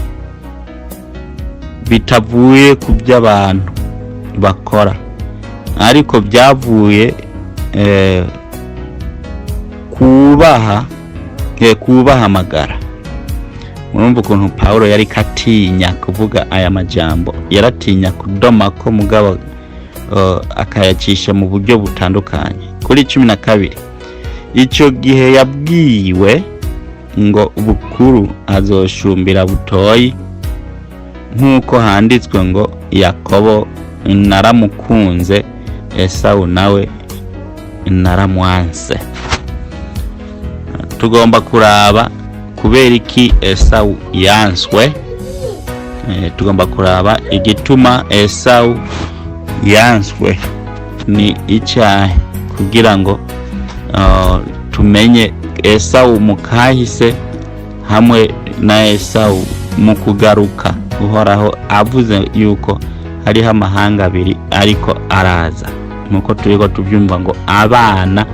Speaker 2: bitavuye ku by'abantu bakora, ariko byavuye kubaha amagara. Murumva ukuntu Paulo yari katinya kuvuga aya majambo, yaratinya kudoma ko mugabo akayacisha mu buryo butandukanye. Kuri 12, icyo gihe yabwiwe ngo bukuru azoshumbira butoyi, nk'uko handitswe ngo Yakobo naramukunze, Esawu nawe naramwanse. Tugomba kuraba kubera iki Esawu yanswe. Tugomba kuraba igituma Esawu yanswe ni icyahe, kugira ngo tumenye Esawu mukahise hamwe na Esawu mu kugaruka. Uhoraho avuze yuko hariho amahanga abiri ariko araza, nuko turiko tubyumva ngo abana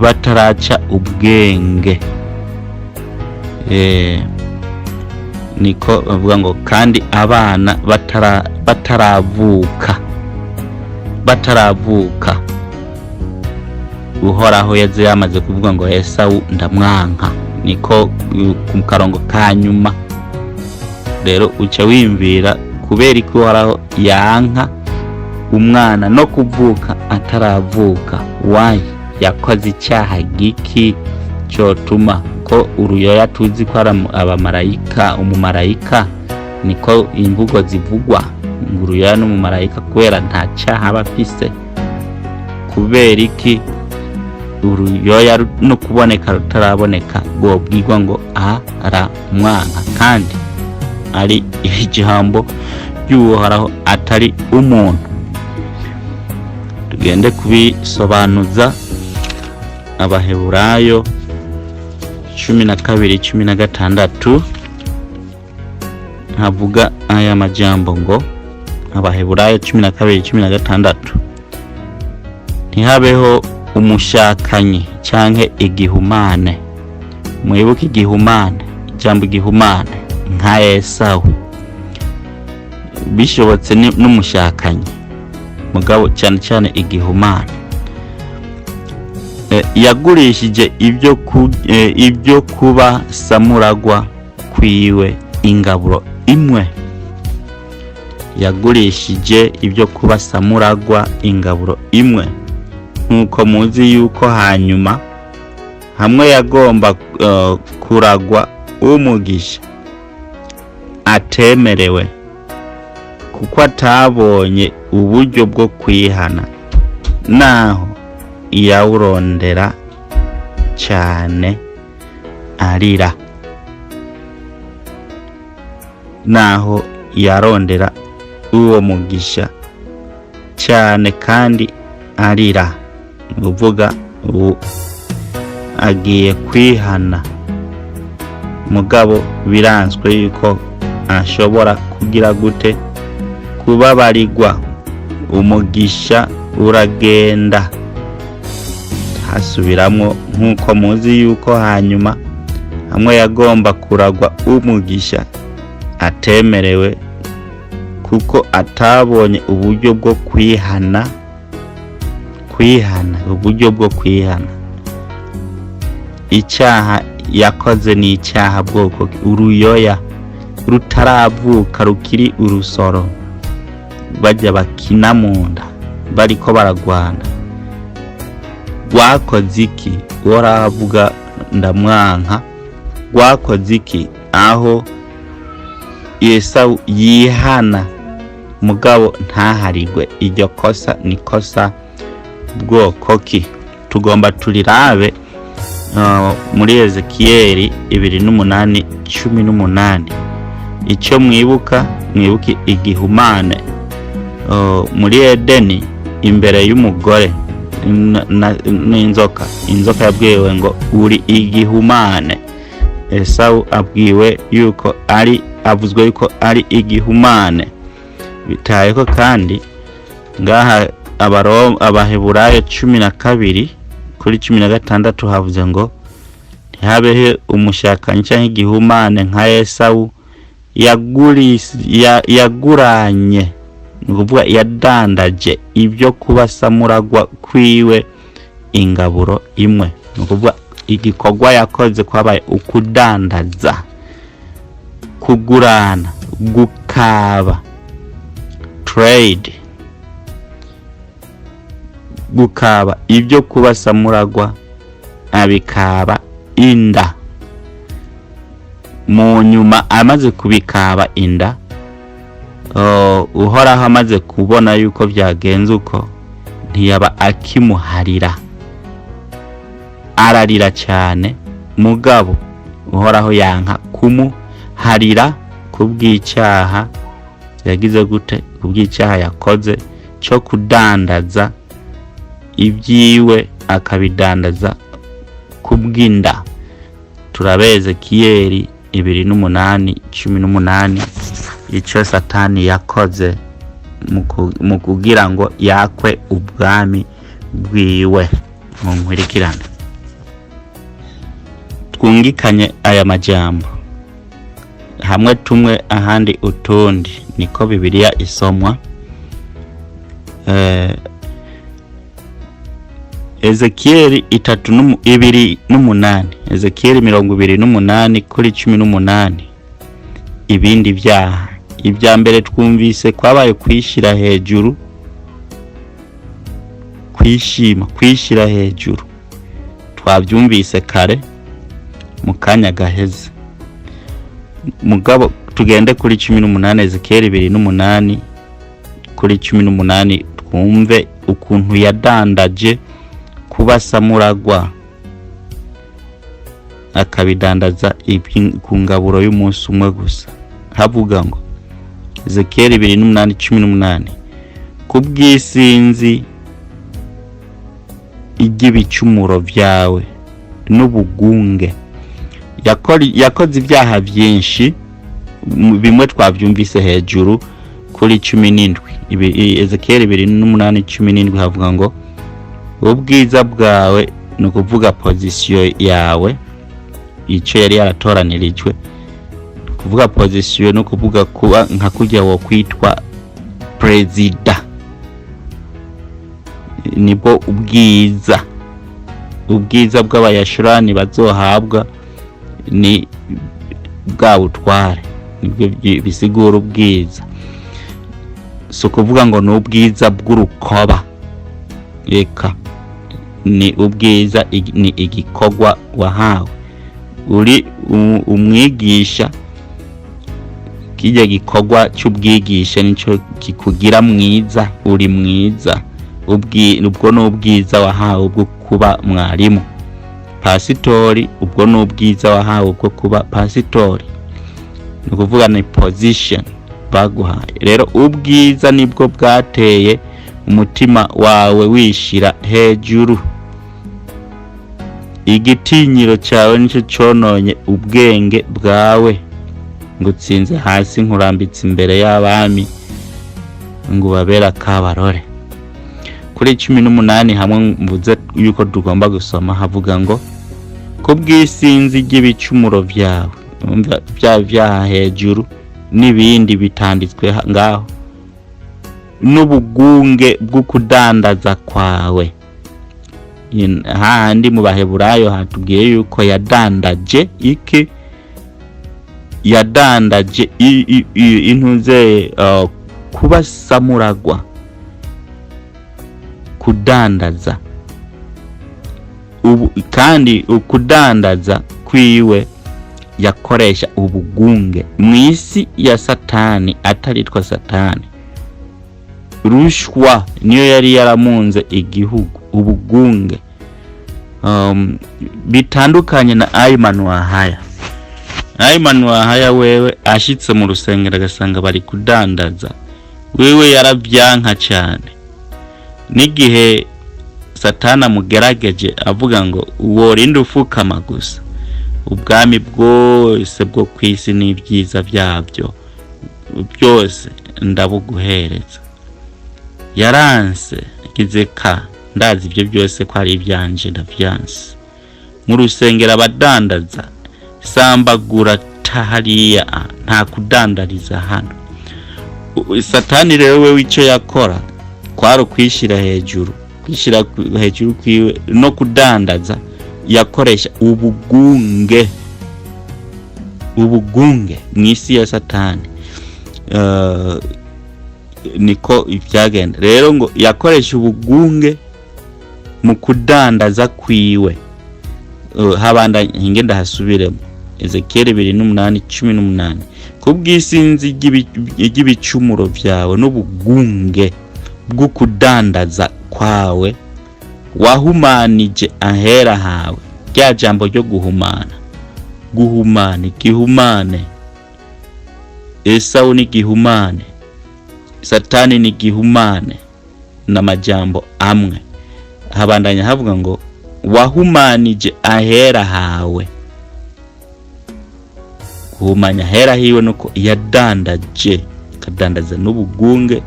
Speaker 2: bataraca ubwenge. Niko bavuga ngo kandi abana bataravuka. Uhoraho yaje yamaze kuvuga ngo Esawu ndamwanka, niko ku karongo ka nyuma. Rero uca wimvira kubera ko Uhoraho yanka umwana no kuvuka ataravuka. Why? Yakoze icyaha giki cyotuma ko uruyoya tuzi ko abamarayika, umumarayika niko imvugo zivugwa, uruyoya n'umumarayika kubera nta cyaha aba afise. Kubera iki uruyoya no kuboneka rutaraboneka bwobwirwa ngo aramwanka kandi ari ijambo ry'Uhoraho atari umuntu? Tugende kubisobanuza. Abaheburayo 12:16 havuga aya majambo ngo, Abaheburayo 12:16, ntihabeho umushakanyi canke igihumane. Mwibuke igihumane, ijambo igihumane nka Esawu, bishobotse n'umushakanyi, mugabo cyane cyane igihumane. Yagurishije ibyo kuba samuragwa kwiwe ingaburo imwe. Yagurishije ibyo kuba samuragwa ingaburo imwe, nkuko muzi yuko hanyuma hamwe yagomba kuragwa umugisha atemerewe, kuko atabonye uburyo bwo kwihana, naho yawurondera cyane arira. Naho yarondera uwo mugisha cyane kandi arira, uvuga agiye kwihana, mugabo biranzwe yuko ashobora kugira gute kubabarirwa. Umugisha uragenda. Hasubiramwo nkuko muzi yuko hanyuma hamwe yagomba kuragwa umugisha atemerewe, kuko atabonye uburyo bwo kwihana. Uburyo bwo kwihana. Icyaha yakoze ni icyaha bwoko uruyoya rutaravuka, rukiri urusoro, bajya bakina mu nda bariko baragwana. Wakoze iki? Woravuga ndamwanka. Wakoze iki? Aho Esawu yihana, mugabo ntaharigwe. Iryo kosa ni kosa bwoko ki? Tugomba turirabe muri Ezekiyeli 2:8-18. Icyo mwibuke igihumane muri Edeni imbere y'umugore n'inzoka. Inzoka yabwiwe ngo uri igihumane. Esawu abwiwe yuko avuzwe yuko ari igihumane. Bitayeko kandi ngaha Abaheburayo 12:16 havuze ngo, ntihabeho umushakanyi cyangwa igihumane nka Esawu yaguranye, nukuvuga yadandaje ibyo kuba samuragwa kwiwe ingaburo imwe. Nukuvuga igikorwa yakoze kwabaye ukudandaza, kugurana, gukaba, trade, gukaba ibyo kuba samuragwa abikaba inda. Mu nyuma amaze kubikaba inda, Uhoraho amaze kubona yuko byagenze uko, ntiyaba akimuharira. Ararira cyane, mugabo Uhoraho yanka kumuharira kubw'icyaha yagize gute? Kubw'icyaha yakoze cyo kudandaza ibyiwe, akabidandaza kubw'inda. Turabeze Ezekiyeli 2:8-18 icyo Satani yakoze mu kugira ngo yakwe ubwami bwiwe. Mu nkurikirane twungikanye aya majambo, hamwe tumwe ahandi utundi, niko Bibiliya isomwa. Ezekiyeli 3:28, Ezekiyeli 28 kuri 18. Ibindi byaha, ibya mbere twumvise kwabaye kwishira hejuru, kwishira hejuru, twabyumvise kare mu kanya gaheze. Mugabo tugende kuri 18, Ezekiyeli 2:8 kuri 18, twumve ukuntu yadandaje kuba samuragwa, akabidandaza ku ngaburo y'umunsi umwe gusa. Havuga ngo Ezekiyeli 2:8-18, kubw'isinzi iry'ibicumuro byawe n'ubugunge. Yakoze ibyaha byinshi, bimwe twabyumvise hejuru kuri 17. Ezekiyeli 2:8-17 havuga ngo ubwiza bwawe, ni ukuvuga position yawe, icyo yari yaratoranirijwe, kuvuga position no kuvuga kuba nka kujya wo kwitwa prezida, nibo ubwiza bw'abayashurani bazohabwa, ni bwa butware, nibyo bisigura ubwiza. So kuvuga ngo ni ubwiza bw'urukoba, reka ni ubwiza, ni igikogwa wahawe. Uri umwigisha, kijya gikogwa cy'ubwigisha nico kikugira mwiza, uri mwiza. Ubwo no ubwiza wahawe bwo kuba mwarimu. Pasitori, ubwo no ubwiza wahawe bwo kuba pasitori, ni kuvuga ni position baguhaye. Rero ubwiza nibwo bwateye umutima wawe wishira hejuru. Igitinyiro cyawe nicyo cyononye ubwenge bwawe, ngutsinze hasi nkurambitse imbere y'abami, ngo babera kabarore. Kuri 18 hamwe mvuze yuko tugomba gusoma, havuga ngo kubw'isinzi ry'ibicumuro byawe, bya byaha hejuru n'ibindi bitanditswe ngaho, n'ubugunge bwo kudandaza kwawe. Handi mu Baheburayo hatubwiye yuko yadandaje iki, yadandaje intuze kuba samuragwa, kudandaza. Kandi ukudandaza kwiwe yakoresha ubugunge mwisi ya Satani, ataritwa Satani. Rushwa niyo yari yaramunze igihugu, ubugunge. Bitandukanye na Ayman Wahaya. Ayman Wahaya wewe ashitse mu rusengero agasanga bari kudandaza, wewe yaravyanka cyane. Nigihe Satani amugerageje avuga ngo worinde ufukama gusa, ubwami bwose bwo kwisi n'ibyiza byabyo byose ndabuguhereza. Yaranse, kizeka ndazi ibyo byose ko ari ibyanje, ndavyanse. Mu rusengero abadandaza, sambagura tahariya, nta kudandariza hano. Satani rero we icyo yakora kwaro kwishira hejuru, kwiwe no kudandaza, yakoresha ubugunge mwisi ya Satani. Niko ibyagenda rero, ngo yakoresha ubugunge mu kudandaza kwiwe. Habanda hinge ndahasubiremo, Ezekiyeli 2:8-18, kubw'isinzi ry'ibicumuro byawe n'ubugunge bwo kudandaza kwawe, wahumanije ahera hawe. Rya jambo ryo guhumana, gihumane. Esau ni gihumane, Satani ni gihumane, na majambo amwe. Habandanya havuga ngo wahumanije ahera hawe. Guhumanya ahera hiwe nuko yadandaje, akadandaza n'ubugunge,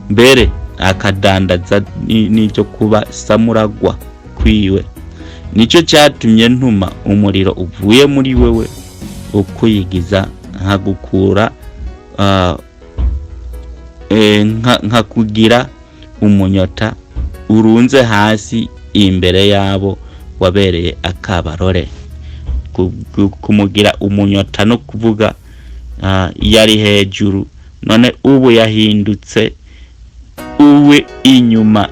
Speaker 2: mbere akadandaza n'icyo kuba samuragwa kwiwe. Nicyo cyatumye ntuma umuriro uvuye muri wewe ukuyigiza, nkagukura nka kugira umunyota urunze hasi imbere yabo wabereye akabarore, kumugira umunyota no kuvuga yari hejuru, none ubu yahindutse uwe inyuma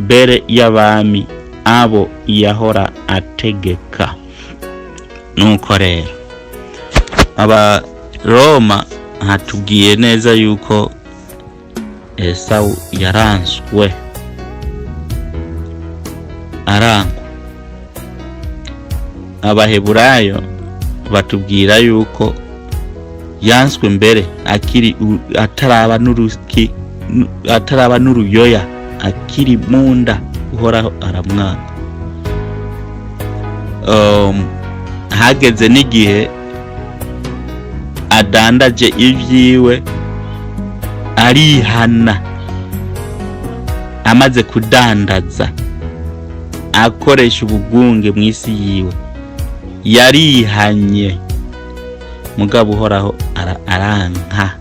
Speaker 2: bere y'abami abo yahora ategeka. Nuko rero aba Roma hatubwiye neza yuko Esau yaranswe, arangwa. Abaheburayo batubwira yuko yanswe mbere akiri ataraba n'uruyoya, akiri munda uhoraho aramwanga. Hageze n'igihe adandaje ivyiwe arihana, amaze kudandaza akoresha ubugunge mw'isi yiwe, yarihanye, mugabo uhoraho aranka.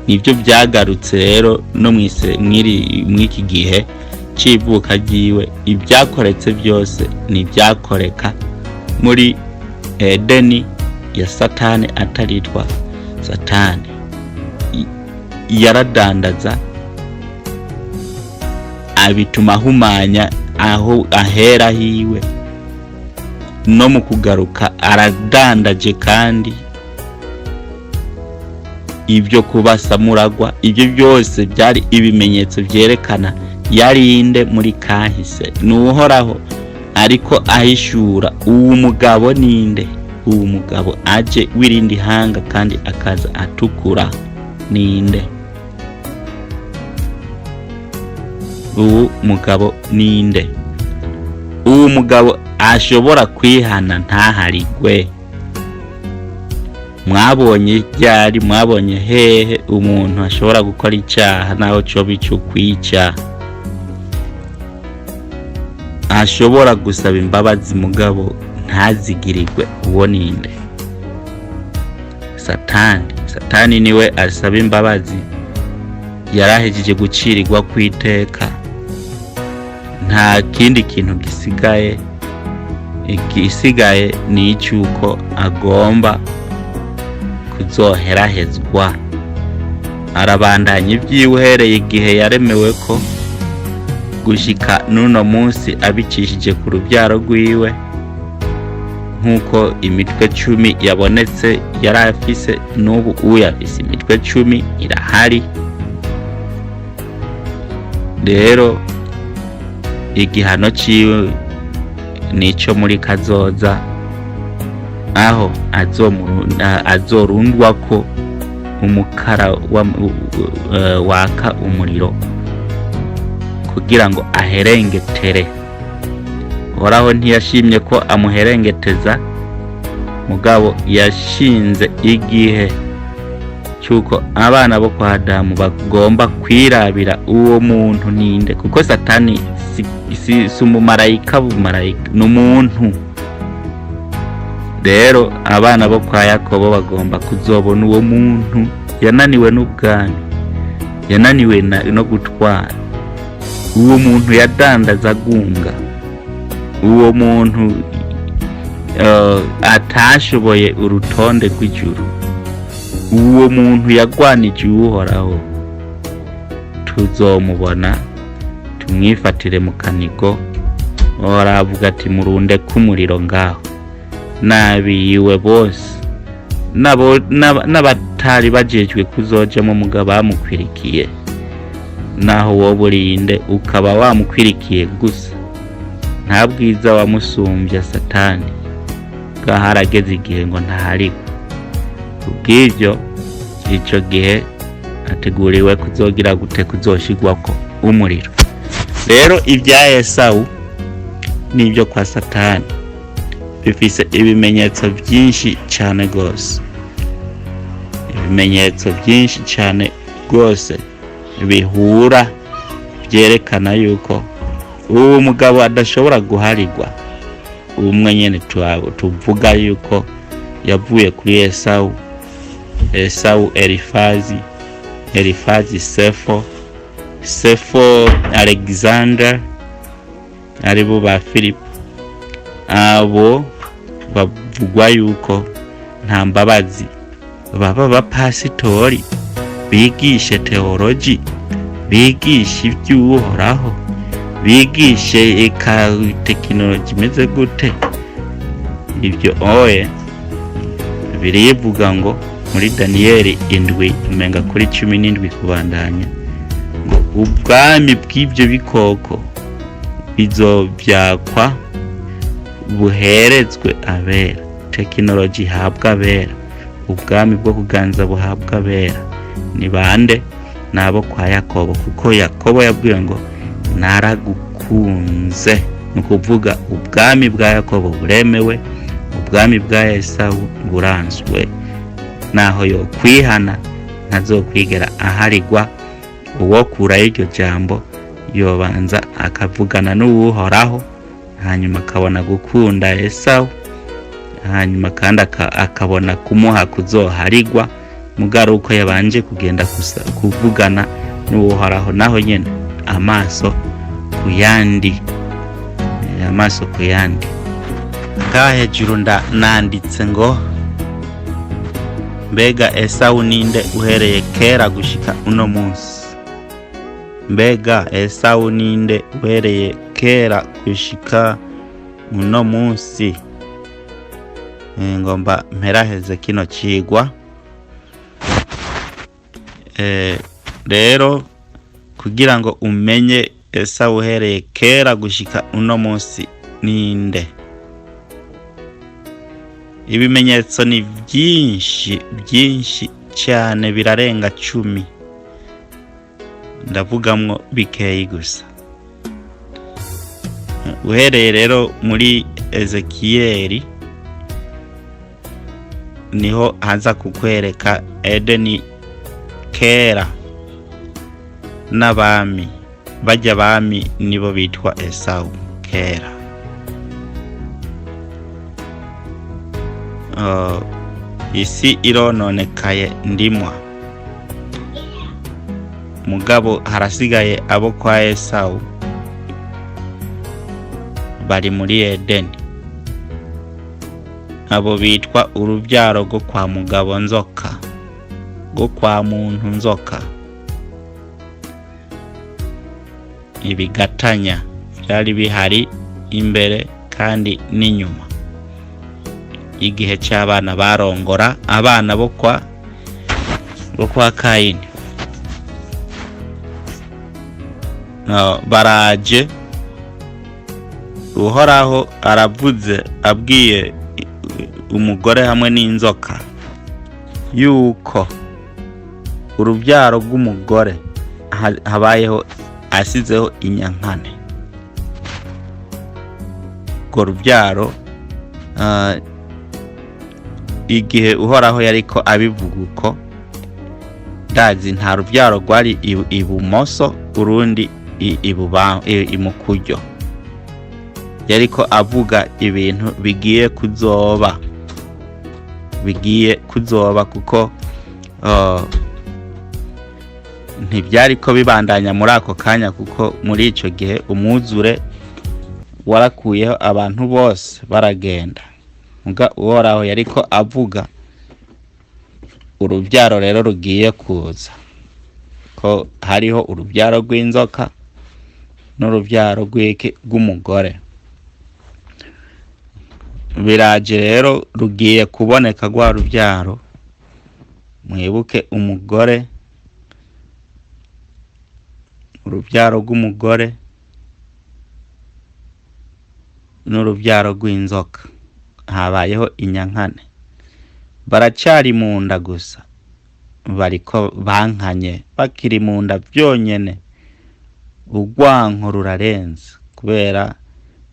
Speaker 2: Nivyo byagarutse rero no mw'iki gihe civuka ryiwe. Ibyakoretse byose ni byakoreka muri Edeni ya Satani ataritwa Satani. Yaradandaza abituma humanya aho ahera hiwe, no mu kugaruka aradandaje kandi ibyo kubasa muragwa. Ibyo byose byari ibimenyetso byerekana yarinde muri kahise. Nuhoraho ariko ahishura uwo mugabo ninde, uwo mugabo aje wirindi hanga kandi akaza atukura ninde, uwo mugabo ninde? Uwo mugabo ashobora kwihana ntaharigwe. Mwabonye ryari, mwabonye hehe umuntu ashobora gukora icyaha naho cyo bicu kwica? Ashobora gusaba imbabazi mugabo ntazigirirwe. Uwo ninde? Satani. Satani niwe asaba imbabazi, yarahejeje gucirirwa kwiteka. Nta kindi kintu gisigaye. Igisigaye ni icyuko agomba kuzoherahezwa. Arabandanya ibyiwe uhereye igihe yaremewe ko gushika n'uno munsi abicishije ku rubyaro rwiwe, nk'uko imitwe 10 yabonetse yari afise. N'ubu uyafise imitwe 10 irahari. Rero igihano ciwe nico muri kazoza, aho azorundwa ko umukara waka umuriro kugira ngo aherengetere. Horaho ntiyashimye ko amuherengeteza, mugabo yashinze igihe cyuko abana bo kwa Adamu bagomba kwirabira uwo muntu ninde, kuko Satani si umumarayika, bumarayika n'umuntu. Rero abana bo kwa Yakobo bagomba kuzobona uwo muntu yananiwe n'ubwami, yananiwe no gutwara. Uwo muntu yadandaza gunga, uwo muntu atashoboye urutonde rw'ijuru, uwo muntu yagwanije uhoraho. Tuzomubona tumwifatire mu kanigo. Oravuga ati murunde kumuriro ngaho. Nabiyiwe bose n'abatari bajejwe kuzojamo mugabo bamukwirikiye, naho wowe urinde ukaba wamukwirikiye gusa, nta bwiza wamusumbya Satani. Bwaharageze igihe ngo ntahariko. Ubw'ibyo icyo gihe ateguriwe kuzogira gute, kuzoshigwako umuriro. Rero ibya Esau n'ibyo kwa Satani bifise ibimenyetso byinshi cyane gose, ibimenyetso byinshi cyane gose bihura byerekana yuko uwo mugabo adashobora guharirwa. Umwe nyene tuvuga yuko yavuye kuri Esau, Elifazi, Sefo, Alexander, ari bo ba Filipo. Abo bavugwa yuko nta mbabazi baba bapasitori bigishe teologi, bigishe iby'Uhoraho, bigishe tekinoloji imeze gute. Ibyo birivuga ngo muri Daniyeli 7 umenga kuri 17 kubandanya ngo ubwami bw'ibyo bikoko bizovyakwa buherezwe abera, tekinoloji habwa abera, ubwami bwo kuganza buhabwa abera. Ni bande? Nabo kwa Yakobo, kuko Yakobo yabwiye ngo naragukunze. Nukuvuga ubwami bwa Yakobo buremewe, ubwami bwa Esawu buranzwe. Naho yo kwihana ntazokwigera aharigwa. Uwo kura iryo jambo yobanza akavugana n'Uhoraho, hanyuma akabona gukunda Esawu, hanyuma kandi akabona kumuha kuzoharigwa. Mugaruko yabanje kugenda kuvugana n'Uhoraho, naho nyene amaso kuyandi, amaso kuyandi. Hejuru nanditse ngo mbega Esawu ninde uhereye kera gushika uno munsi? Mbega Esawu ninde uhereye kera gushika uno munsi? Ngomba mperaheze kino cigwa. Rero kugira ngo umenye Esawu uhereye kera gushika uno munsi ninde, ibimenyetso ni byinshi cyane, birarenga 10. Ndavugamwo bikeyi gusa. Uhereye rero muri Ezekiyeli niho haza kukwereka Edeni kera n'abami. Bajya abami nibo bitwa Esawu kera. Isi irononekaye ndimwa, mugabo harasigaye abo kwa Esawu bari muri Edeni. Abo bitwa urubyaro rwo kwa mugabo nzoka, rwo kwa muntu nzoka. Ibigatanya byari bihari imbere kandi n'inyuma. Igihe cy'abana barongora abana bo kwa Kayini. Baraje, Uhoraho aravuze abwiye umugore hamwe n'inzoka yuko urubyaro rw'umugore habayeho asizeho inyankane. Urwo rubyaro igihe Uhoraho yariko abivuga uko, ndazi nta rubyaro rwari ibumoso urundi imukuryo. Yariko avuga ibintu bigiye kuzoba kuko ntibyari ko bibandanya muri ako kanya, kuko muri ico gihe umwuzure warakuyeho abantu bose baragenda. Uhoraho yariko avuga urubyaro rero rugiye kuza, ko hariho urubyaro rw'inzoka n'urubyaro rw'umugore. Biraje rero rugiye kuboneka rwa rubyaro. Mwibuke umugore, urubyaro rw'umugore n'urubyaro rw'inzoka. Habayeho inyankane, baracari mu nda gusa, bariko bankanye bakiri mu nda byonyene. Urwanko rurarenze kubera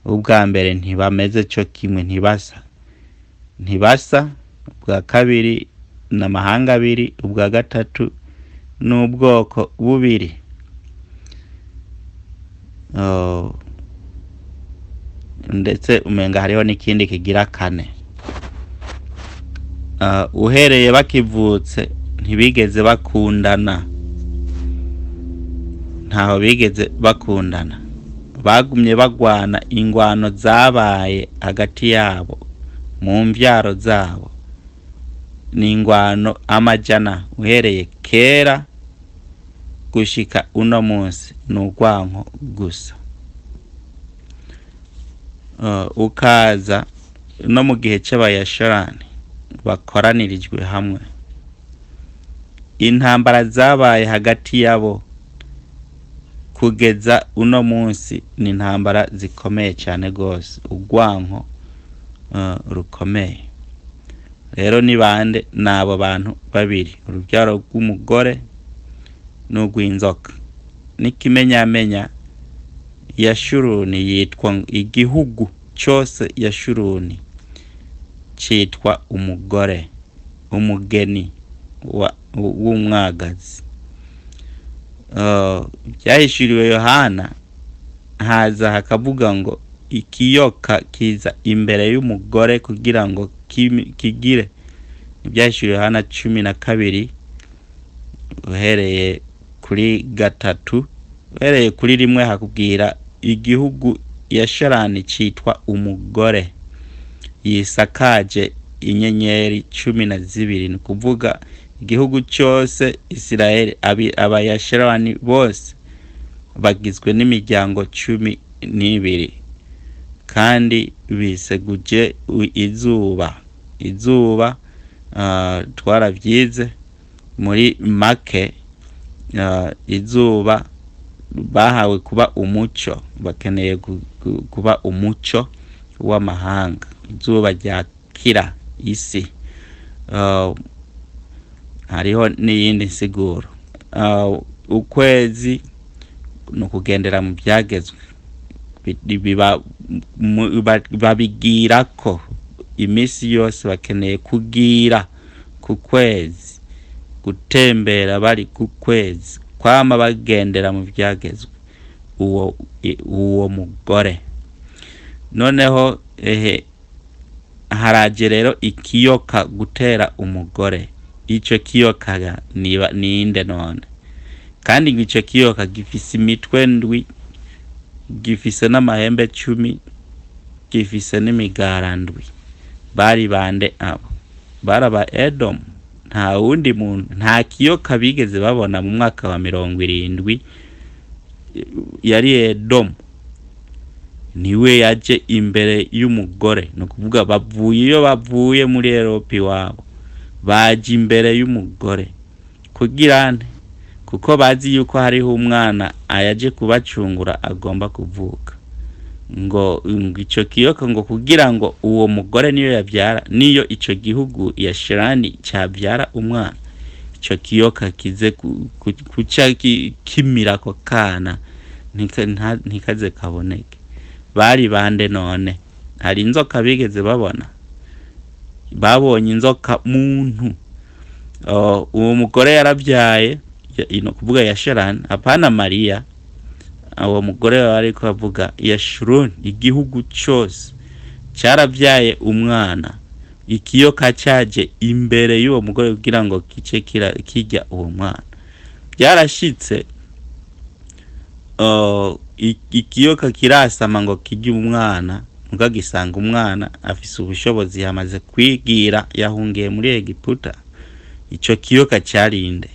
Speaker 2: ubwa mbere ntibameze cyo kimwe, ntibasa. Ubwa kabiri n'amahanga abiri, ubwa gatatu n'ubwoko bubiri. Ndetse umenga hariho n'ikindi kigira kane. Uhereye bakivutse ntibigeze bakundana, ntaho bigeze bakundana. bagumye bagwana, ingwano zabaye hagati yabo mu mvyaro zabo ni ingwano amajana uhereye kera gushika uno munsi n'urwanko gusa. Ukaza no mu gihe c'abayashirani bakoranirijwe hamwe, intambara zabaye hagati yabo kugeza uno munsi ni intambara zikomeye cyane gose, urwanko rukomeye. Rero ni bande? Nabo bantu babiri, urubyaro rw'umugore n'urw'inzoka. N'ikimenyamenya Yashuruni yitwa, igihugu cyose Yashuruni cyitwa umugore, umugeni w'umwagazi. Byahishuriwe Yohana, haza hakavuga ngo ikiyoka kiza imbere y'umugore kugira ngo kigire. Byahishuriwe Yohana 12 uhereye kuri 3, uhereye kuri 1 hakubwira igihugu Yasharani cyitwa umugore yisakaje inyenyeri 12, ni kuvuga igihugu cyose Isirayeli. Abayasharani bose bagizwe n'imiryango 12 kandi biseguje izuba. Twaravyize muri make. Izuba bahawe kuba umuco, bakeneye kuba umuco w'amahanga. Izuba ryakira isi. Hariho n'iyindi nsiguro. Ukwezi no kugendera mu byagezwe, babigira ko imisi yose bakeneye kugira ku kwezi, gutembera bari ku kwezi, kwama bagendera mu byagezwe uwo mugore. Noneho haraje rero ikiyoka gutera umugore. Ico kiyoka ninde none? Kandi ico kiyoka gifise imitwe ndwi, gifise n'amahembe 10, gifise n'imigara ndwi. Bari bande abo? Baraba Edom. Nta wundi muntu, nta kiyoka bigeze babona mu mwaka wa 70 yari Edom. Niwe yaje imbere y'umugore, no kuvuga bavuye muri Europe wabo, baje imbere y'umugore kugira kuko bazi yuko hariho umwana ayaje kubacungura agomba kuvuka. Ngo ico kiyoka ngo kugira ngo uwo mugore niyo yavyara, niyo ico gihugu Yashirani cyavyara umwana, ico kiyoka kize kuca kimira ko kana ntikaze kaboneke. Bari bande none? Hari inzoka bigeze babona? Babonye inzoka muntu. Uwo mugore yaravyaye, ino kuvuga Yashirani, apana Maria. Uwo mugore wari ko avuga Yashuruni, igihugu cyose cyaravyaye umwana. Ikiyoka cyaje imbere y'uwo mugore kugira ngo kice kijya uwo mwana. Byarashitse ikiyoka kirasama ngo kijye umwana, mukagisanga umwana afise ubushobozi, yamaze kwigira, yahungiye muri Egiputa. Ico kiyoka cyarinde,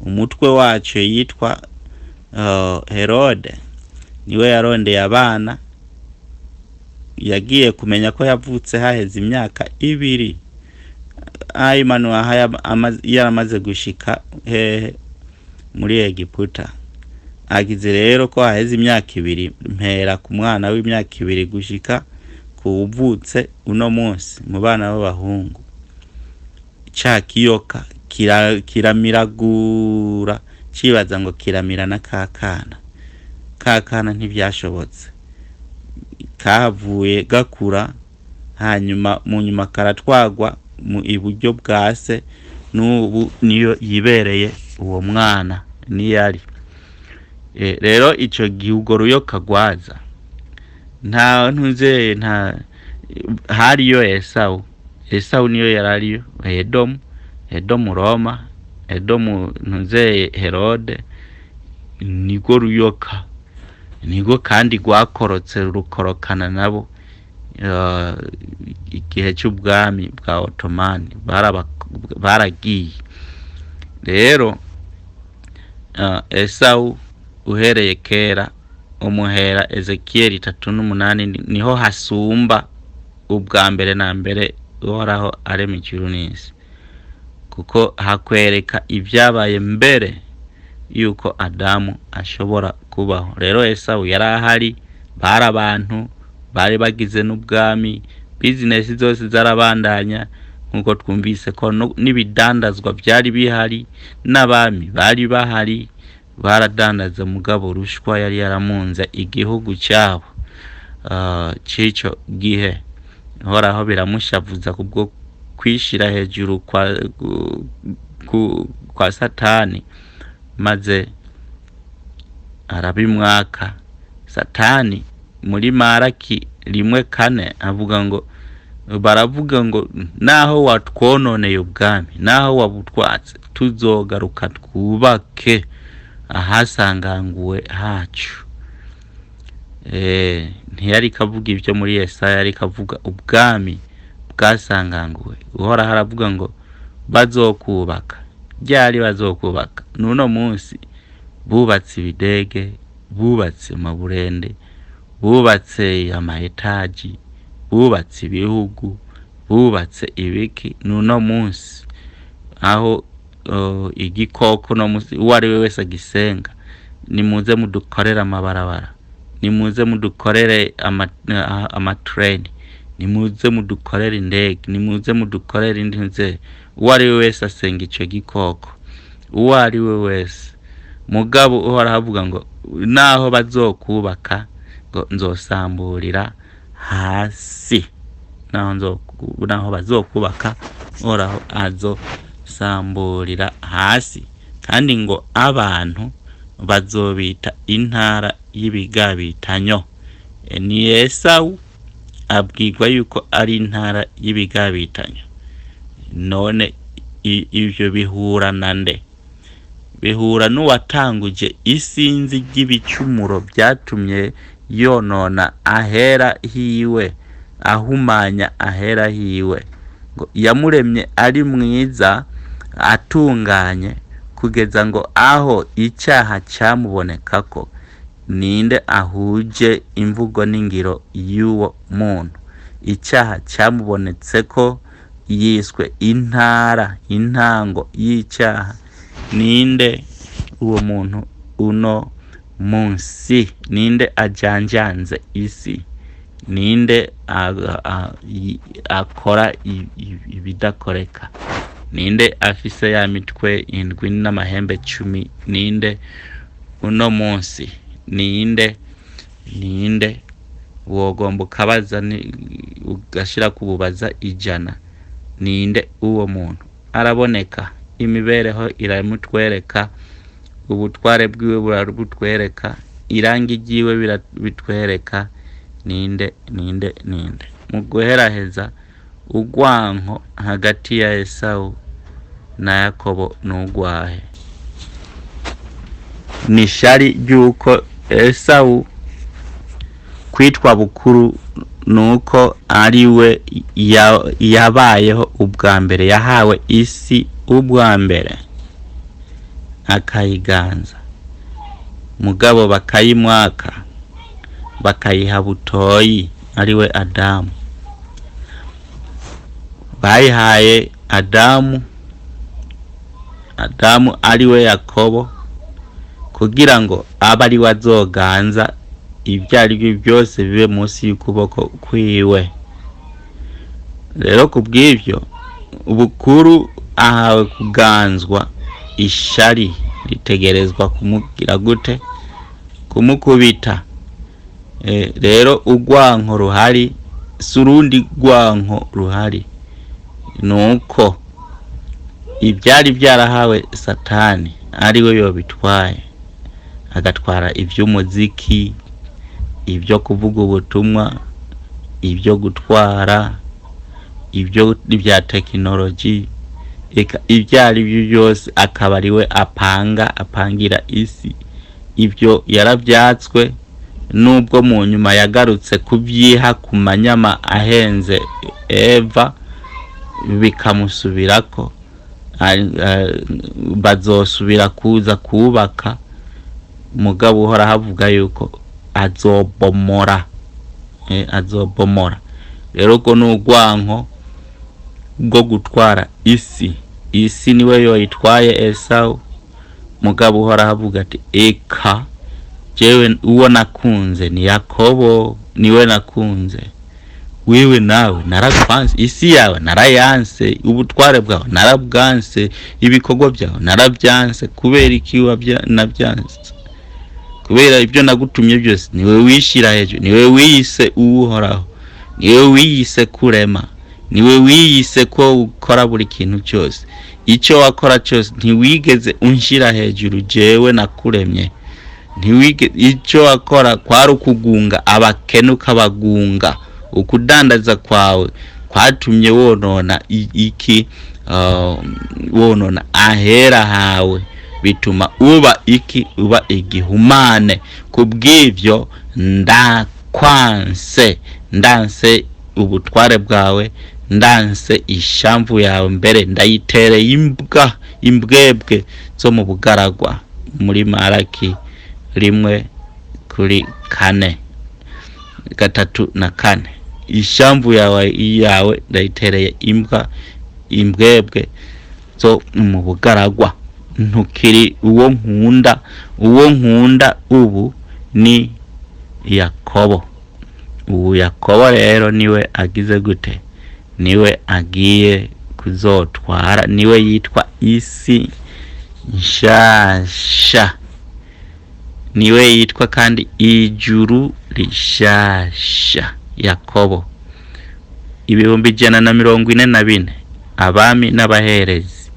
Speaker 2: umutwe wacu yitwa Herode. Niwe yarondeye abana, yagiye kumenya ko yavutse haheze imyaka 2. Aymanuwa yaramaze gushika muri Egiputa. Agize rero ko haheze imyaka 2, mpera ku mwana w'imyaka 2 gushika kuvutse uno munsi mu bana b'abahungu. Ca kiyoka kiramiragura, cibaza ngo kiramira na kakana ntibyashobotse. Kavuye gakura, hanyuma mu nyuma karatwagwa mu iburyo bwa se, n'ubu niyo yibereye uwo mwana niyari. Rero ico gihugu ruyoka gwaza, nta ntuze, nta hariyo Esau niyo yarariyo. Edom Roma, Edom ntuze Herode, niko ruyoka nigo kandi rwakorotse rukorokana nabo igihe cy'ubwami bwa Ottomani baragiye. Rero Esau uhereye kera umuhera Ezekiel 3:8 niho hasumba ubwa mbere na mbere Uhoraho arema ijuru n'isi, kuko hakwereka ibyabaye mbere yuko Adamu ashobora kubaho. Rero Esau yari ahari, bari abantu bari bagize n'ubwami, business zose zarabandanya nkuko twumvise ko n'ibidandazwa byari bihari, n'abami bari bahari baradandaza. Mugabo rushwa yari yaramunze igihugu cyabo cico gihe. Uhoraho biramushavuza kubwo kwishira hejuru kwa Satani, maze arabimwaka. Satani muri Maraki 1:4 avuga ngo, baravuga ngo naho watwononeye ubwami, naho wabutwatse, tuzogaruka twubake ahasanganguwe hacu. Ntiyari kavuga ibyo muri Yesaya, yari kavuga ubwami bwasanganguwe. Uhoraho aravuga ngo bazokubaka. Ryari bazokubaka? Nuno munsi bubatse ibidege, bubatse amaburende, bubatse amaetaji, bubatse ibihugu, bubatse ibiki. Nuno munsi aho igikoko no munsi uwari wese agisenga, nimuze mudukorera amabarabara, nimuze mudukorere amatrain, nimuze mudukorere indege, nimuze mudukorere indi nze. Uwari wese asenga ico gikoko, uwari wese. Mugabo Uhoraho avuga ngo naho bazokubaka ngo nzosamburira hasi. Naho bazokubaka Uhoraho azosamburira hasi, kandi ngo abantu bazobita intara y'ibigabitanyo. Ni Esau abwirwa yuko ari intara y'ibigabitanyo. None ivyo bihura nande? Bihura n'uwatanguje isinzi ry'ibicumuro byatumye yonona ahera hiwe, ahumanya ahera hiwe. Ngo yamuremye ari mwiza atunganye, kugeza ngo aho icyaha cyamubonekako, ninde ahuje imvugo n'ingiro y'uwo muntu? Icyaha cyamubonetseko yiswe intango y'icyaha. Ninde uwo muntu uno munsi? Ninde ajanjanze isi? Ninde akora ibidakoreka? Ninde afise ya mitwe 7 n'amahembe 10? Ninde uno munsi? Ninde wogomba ukabaza ugashira kububaza 100? Ninde uwo muntu? Araboneka, imibereho iramutwereka, ubutware bwiwe burabutwereka, irangi ryiwe bitwereka. Ninde? Mu guheraheza ugwanko hagati ya Esau na Yakobo n'ugwahe? Nishari ryuko Esau kwitwa bukuru nuko ariwe yabayeho ubwa mbere, yahawe isi ubwa mbere akayiganza. Mugabo bakayimwaka, bakayiha butoyi ariwe Adamu. Bayihaye Adamu ariwe Yakobo, kugira ngo abe ari wazoganza ibyaribyo byose bibe munsi y'ukuboko kwiwe. Rero kubw'ivyo ubukuru ahawe kuganzwa, ishari ritegerezwa kumugira gute? Kumukubita. Rero ugwanko ruhari, surundi gwanko ruhari, nuko ibyari byarahawe Satani ariwe yobitwaye, agatwara iby'umuziki, ibyo kuvuga ubutumwa, ibyo gutwara, ibyo bya tekinoloji, ibyari byo byose akaba ariwe apangira isi. Ibyo yarabyatswe nubwo mu nyuma yagarutse kubyiha ku manyama ahenze Eva bikamusubirako, bazosubira kuza kubaka, mugabo uhora havuga yuko azobomora. Rero ko n'urwanko bwo gutwara isi niwe yoyitwaye Esau, mugabo uhora havuga ati eka jewe uwo nakunze ni Yakobo, niwe nakunze, wewe nawe narakwanse, isi yawe narayanse, ubutware bwawe narabwanse, ibikorwa byawe narabyanse. Kubera iki nabyanse? Kubera ibyo nagutumye byose niwe wishira hejuru, niwe wiyise uhoraho, niwe wiyise kurema, niwe wiyise ko ukora buri kintu cyose. Icyo wakora cyose ntiwigeze unshira hejuru, jewe nakuremye. Icyo wakora kwari ukugunga abakene ukabagunga. Ukudandaza kwawe kwatumye wonona wonona ahera hawe, bituma uba igihumane. Kubw'ivyo ndanse ubutware bwawe, ndanse ishamvu yawe, mbere ndayitereye imbwebwe zo mu bugaragwa. Muri Malaki 1:3-4 ishamvu yawe ndayitereye imbwebwe zo mu bugaragwa. Ntukiri uwo nkunda ubu ni Yakobo. Ubu Yakobo rero niwe agize gute? Niwe agiye kuzotwara, niwe yitwa isi nshasha, niwe yitwa kandi ijuru rishasha. Yakobo 144 abami n'abaherezi,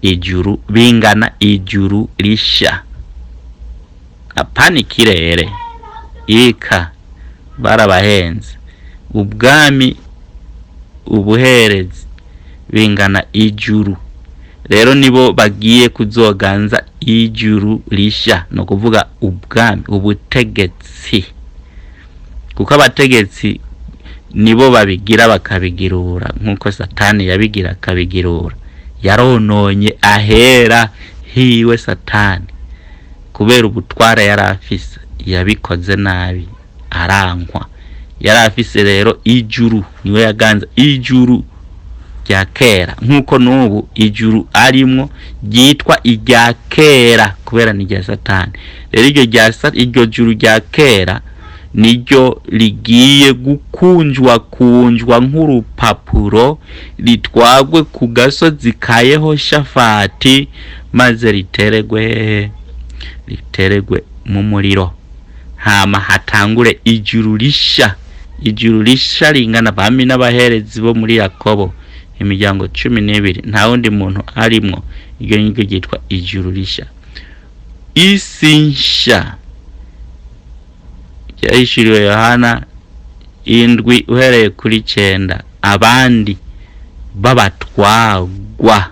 Speaker 2: ijuru bingana ijuru risha. Apana ikirere, ika barabahenze. Ubwami ubuherezi bingana ijuru. Rero nibo bagiye kuzoganza ijuru risha, no kuvuga ubwami, ubutegetsi. Kuko abategetsi nibo babigira bakabigirura, nkuko Satani yabigira akabigirura. Yarononye ahera hiwe Satani kubera ubutware yarafise, yabikoze nabi arankwa. Yarafise rero ijuru, niwe yaganza ijuru rya kera, nkuko n'ubu ijuru arimwo ryitwa irya kera kubera ni rya Satani. Rero iryo juru rya kera niryo ligiye gukunjwa nk'urupapuro, litwagwe ku gasozi ka Yehoshafati, maze literegwe mu muriro, hama hatangure ijuru risha. Ijuru risha lingana abami n'abaherezi bo muri Yakobo imiryango 12, nta wundi muntu arimwo. Iryo niryo ryitwa ijuru risha. Isi nsha yahishuriwe Yohana 7 uhereye kuri 9. Abandi babatwagwa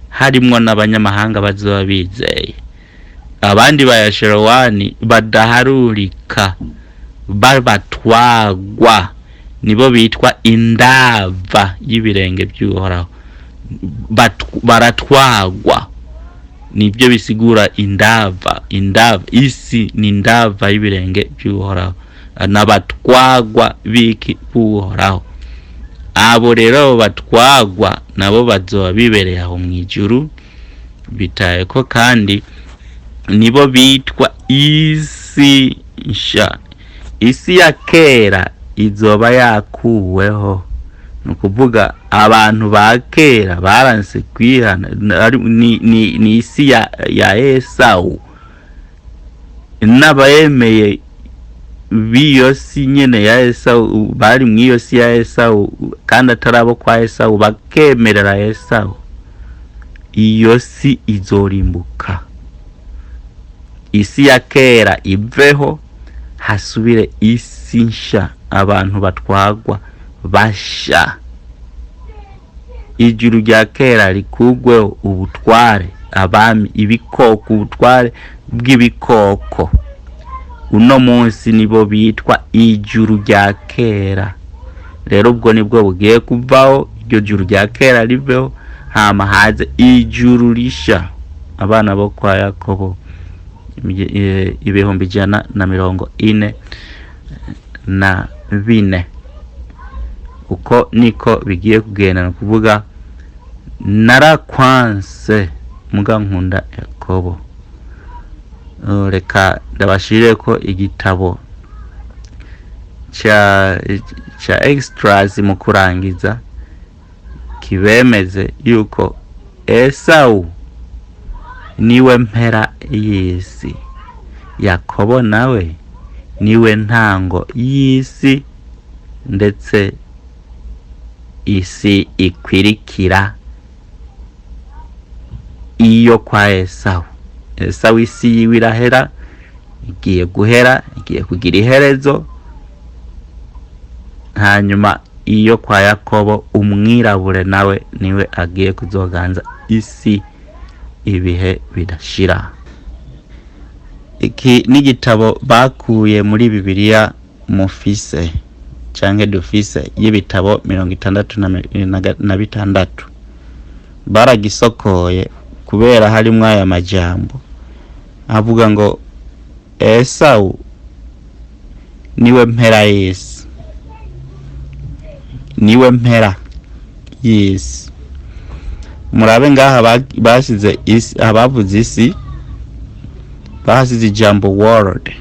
Speaker 2: harimwo n'abanyamahanga bazoba bizeye. Abandi bayashorowani badaharurika babatwagwa, nibo bitwa indava y'ibirenge by'Uhoraho. Baratwagwa nibyo bisigura indava. Isi ni indava y'ibirenge by'Uhoraho, n'abatwagwa biki b'Uhoraho. Abo rero batwagwa nabo bazoba bibereye aho mwijuru bitaye ko, kandi nibo bitwa isi nsha. Isi ya kera izoba yakuweho, nukuvuga abantu ba kera baranse kwihana. Ni isi ya Esau, n'abayemeye biyosi nyene ya Esau, bari mwiyosi ya Esau kandi atarabo kwa Esau, bakemerera Esau. Iyo si izorimbuka, isi ya kera iveho, hasubire isi nsha, abantu batwagwa basha. Ijuru rya kera likugweho ubutware, abami, ibikoko, ubutware bw'ibikoko. uno munsi nibo bitwa ijuru rya kera. Rero ubwo nibwo bugiye kuvaho, iryo juru rya kera riveho, hama haze ijuru risha. Abana bo kwa Yakobo 144. Uko niko bigiye kugenda, no kuvuga narakwanse muga nkunda Yakobo. Reka ndabashire ko igitabo cha extras mu kurangiza kibemeze yuko Esau niwe mpera y'isi, Yakobo nawe niwe ntango y'isi, ndetse isi ikwirikira iyo kwa Esau. Esau isi yiwe irahera, igiye guhera, igiye kugira iherezo. Hanyuma iyo kwa Yakobo umwirabure nawe niwe agiye kuzoganza isi ibihe bidashira. Iki n'igitabo bakuye muri Bibiliya mufise canke dufise y'ibitabo 66. Baragisokoye kubera harimwo aya majambo avuga ngo Esau niwe mpera y'isi, niwe mpera y'isi. Murabe ngaha basize isi, abavuze isi basize ijambo world.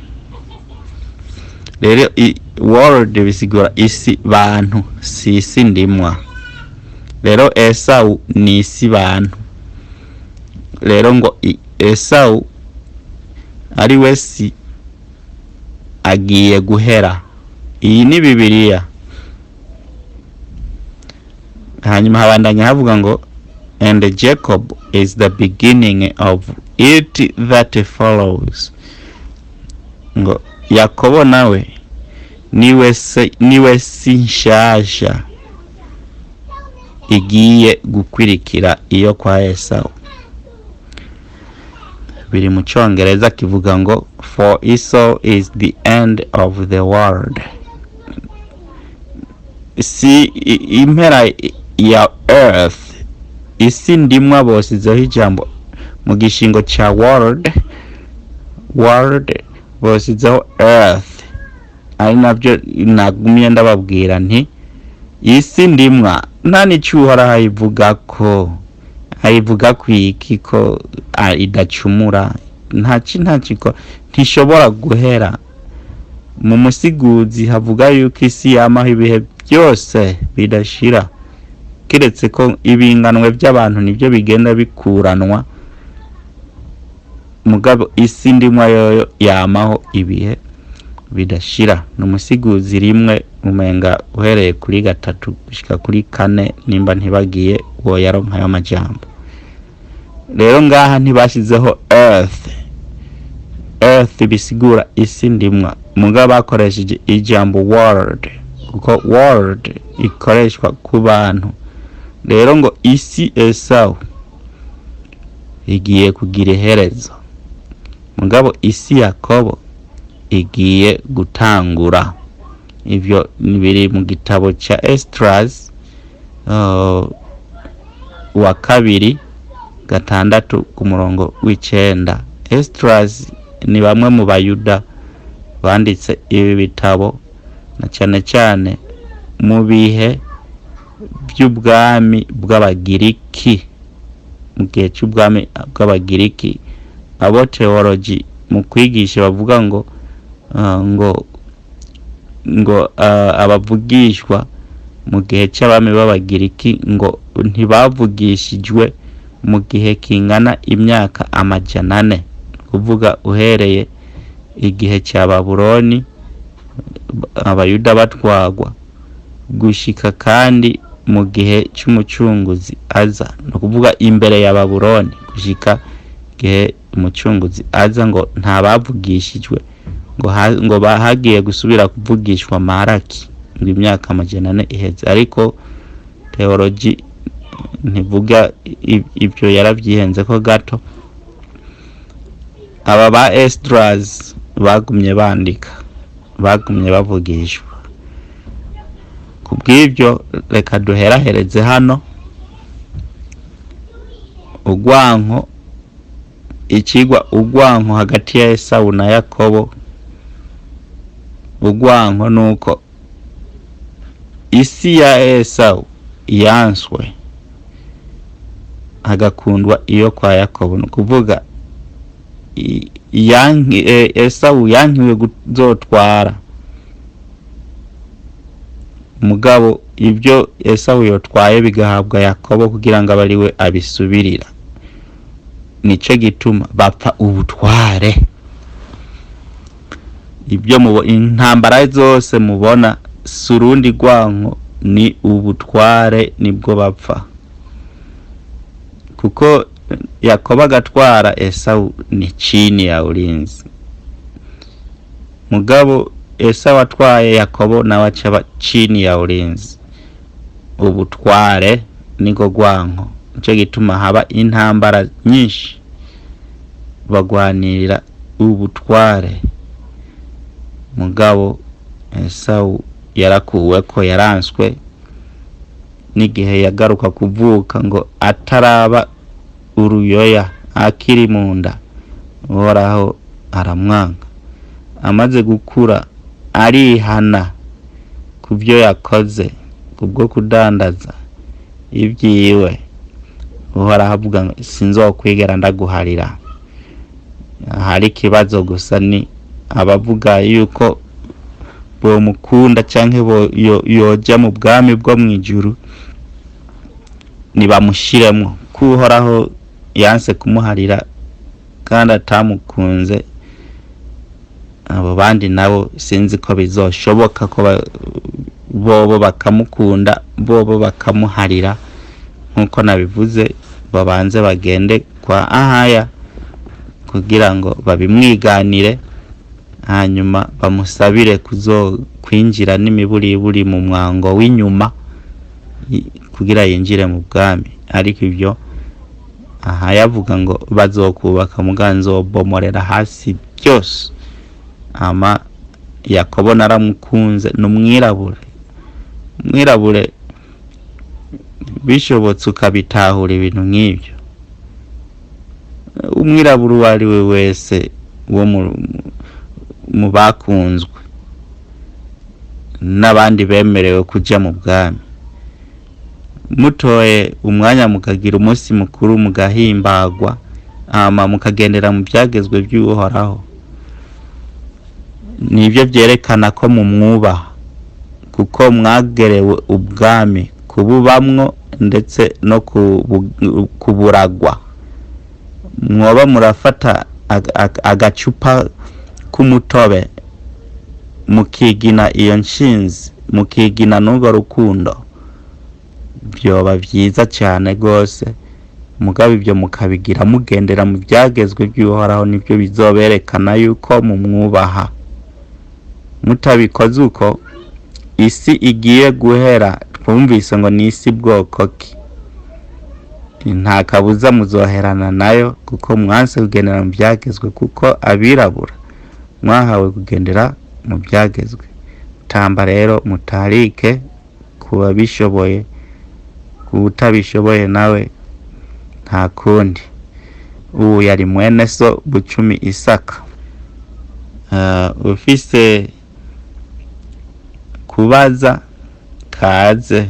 Speaker 2: Rero world bisigura isi bantu, si isi ndimwa. Rero Esau ni isi bantu. Rero ngo Esau ari wesi agiye guhera. Iyi ni Bibiliya. Hanyuma habandanya havuga ngo and Jacob is the beginning of it that follows. Ngo Yakobo nawe niwe si nshasha igiye gukwirikira iyo kwa Esau. Biri mu Cyongereza kivuga ngo for Esau is the end of the world. Si impera ya earth, isi ndimwa bosizeho ijambo mu gishingo cha world bosizeho earth. Ari nabyo nagumye ndababwira nti isi ndimwa nta n'icyuhora hayivuga kwiki ko idacumura, ntaciko ntishobora guhera. Mu musiguzi havuga yuko isi yamaho ibihe byose bidashira, kiretse ko ibinganwe by'abantu nibyo bigenda bikuranwa. Mugabo isi ndimwa yoyo yamaho ibihe bidashira. N'umusiguzi rimwe umenga uhereye kuri 3 gushika kuri 4 nimba ntibagiye uwo yaronka ayo majambo. Rero ngaha ntibashizeho earth bisigura isi ndimwa, mugabo bakoresheje ijambo world kuko world ikoreshwa ku bantu. Rero ngo isi Esau igiye kugira iherezo, mugabo isi Yakobo igiye gutangura. Ivyo biri mu gitabo cha Esdras wa 2:6 ku murongo w'9. Esdras ni bamwe mu Bayuda banditse ibi bitabo, na cyane mu bihe by'ubwami bw'Abagiriki. Mu gihe cy'ubwami bw'Abagiriki, abo theology mu kwigisha bavuga ngo abavugishwa mu gihe cy'abami b'Abagiriki ngo ntibavugishijwe mu gihe kingana imyaka 400, kuvuga uhereye igihe cya Babuloni Abayuda batwagwa gushika kandi mu gihe cy'umucunguzi aza, no kuvuga imbere ya Babuloni gushika gihe umucunguzi aza, ngo nta bavugishijwe, ngo bahagiye gusubira kuvugishwa Maraki ngo imyaka 400 iheze. Ariko theology ntivuga ibyo, yarabyihenze ko gato. Aba ba Esdras bagumye bandika, bagumye bavugishwa. Kubw'ibyo reka duherahereze hano. Urwanko, ikigwa urwanko hagati ya Esawu na Yakobo. Urwanko nuko isi ya Esawu yanswe hagakundwa iyo kwa Yakobo. Nukuvuga Esawu yankiwe kuzotwara, mugabo ibyo Esawu yotwaye bigahabwa Yakobo kugira ngo abariwe abisubirira. Nico gituma bapfa ubutware. Ibyo intambara zose mubona surundi rwanko ni ubutware, nibwo bapfa. Kuko Yakobo agatwara, Esawu ni chini ya ulinzi. Mugabo Esawu atwaye, Yakobo nawe acaba chini ya ulinzi. Ubutware niko rwanko. Nico gituma haba intambara nyinshi, bagwanira ubutware. Mugabo Esawu yarakuweko, yaranswe. N'igihe yagaruka kuvuka ngo ataraba uruyoya akiri munda, Uhoraho aramwanga. Amaze gukura arihana kubyo yakoze, kubwo kudandaza ibyiwe. Uhoraho avuga ngo sinzokwigera ndaguharira. Hari kibazo gusa ni abavuga yuko bo mukunda canke bo yoja mu bwami bwo mwijuru, ni bamushiremwo. Kuhoraho yanse kumuharira kandi atamukunze, abo bandi nabo sinzi ko bizoshoboka ko bobo bakamukunda, bobo bakamuharira. Nkuko nabivuze, babanze bagende kwa Ahaya kugira ngo babimwiganire, hanyuma bamusabire kwinjira n'imiburiburi mu mwango w'inyuma kugira yinjire mu bwami. Ariko ibyo Ahaya avuga ngo bazokubaka, muganzo bomorera hasi byose. Ama Yakobo naramukunze, n'umwirabure. Umwirabure bishobotse ukabitahura ibintu nk'ibyo. Umwirabure wari we wese wo mu bakunzwe n'abandi bemerewe kuja mu bwami. Mutoye umwanya mukagira umunsi mukuru, mugahimbagwa, ama mukagendera mu byagezwe by'Uhoraho, nibyo byerekana ko mumwubaha, kuko mwagerewe ubwami kububamwo ndetse no kuburagwa. Mwoba murafata agacupa k'umutobe mukigina iyo nshinzi, mukigina n'urwo rukundo, byoba byiza cyane gose. Mugabo ibyo mukabigira mugendera mu byagezwe by'Uhoraho, nibyo bizoberekana yuko mumwubaha. Mutabikoze uko, isi igiye guhera. Twumvise ngo ni isi bwoko ki? Nta kabuza muzoherana nayo, kuko mwanse kugendera mu byagezwe, kuko abirabura mwahawe kugendera mu byagezwe. Tamba rero mutarike kuba bishoboye, kubutabishoboye nawe nta kundi. Ubu yari mwene so Bucumi Isaka. Ufise kubaza kaze,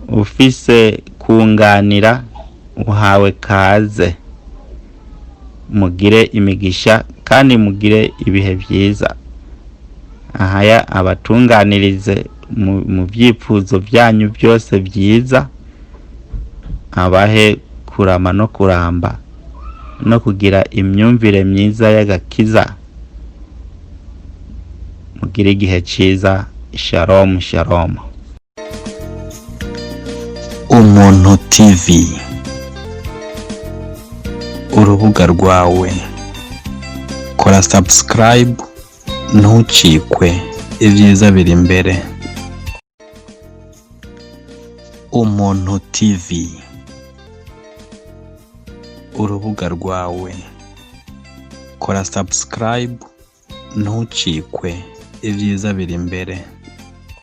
Speaker 2: ufise kunganira uhawe kaze. Mugire imigisha kandi mugire ibihe byiza. Ahaya abatunganirize mu byifuzo byanyu byose byiza, abahe kurama no kuramba no kugira imyumvire myiza y'agakiza. Mugire igihe cyiza. Shalom shalom.
Speaker 1: Umuntu TV, urubuga rwawe. Kora subscribe, ntucikwe, ibyiza biri imbere. Umuntu TV, urubuga rwawe. kora subscribe ntucikwe ibyiza biri imbere.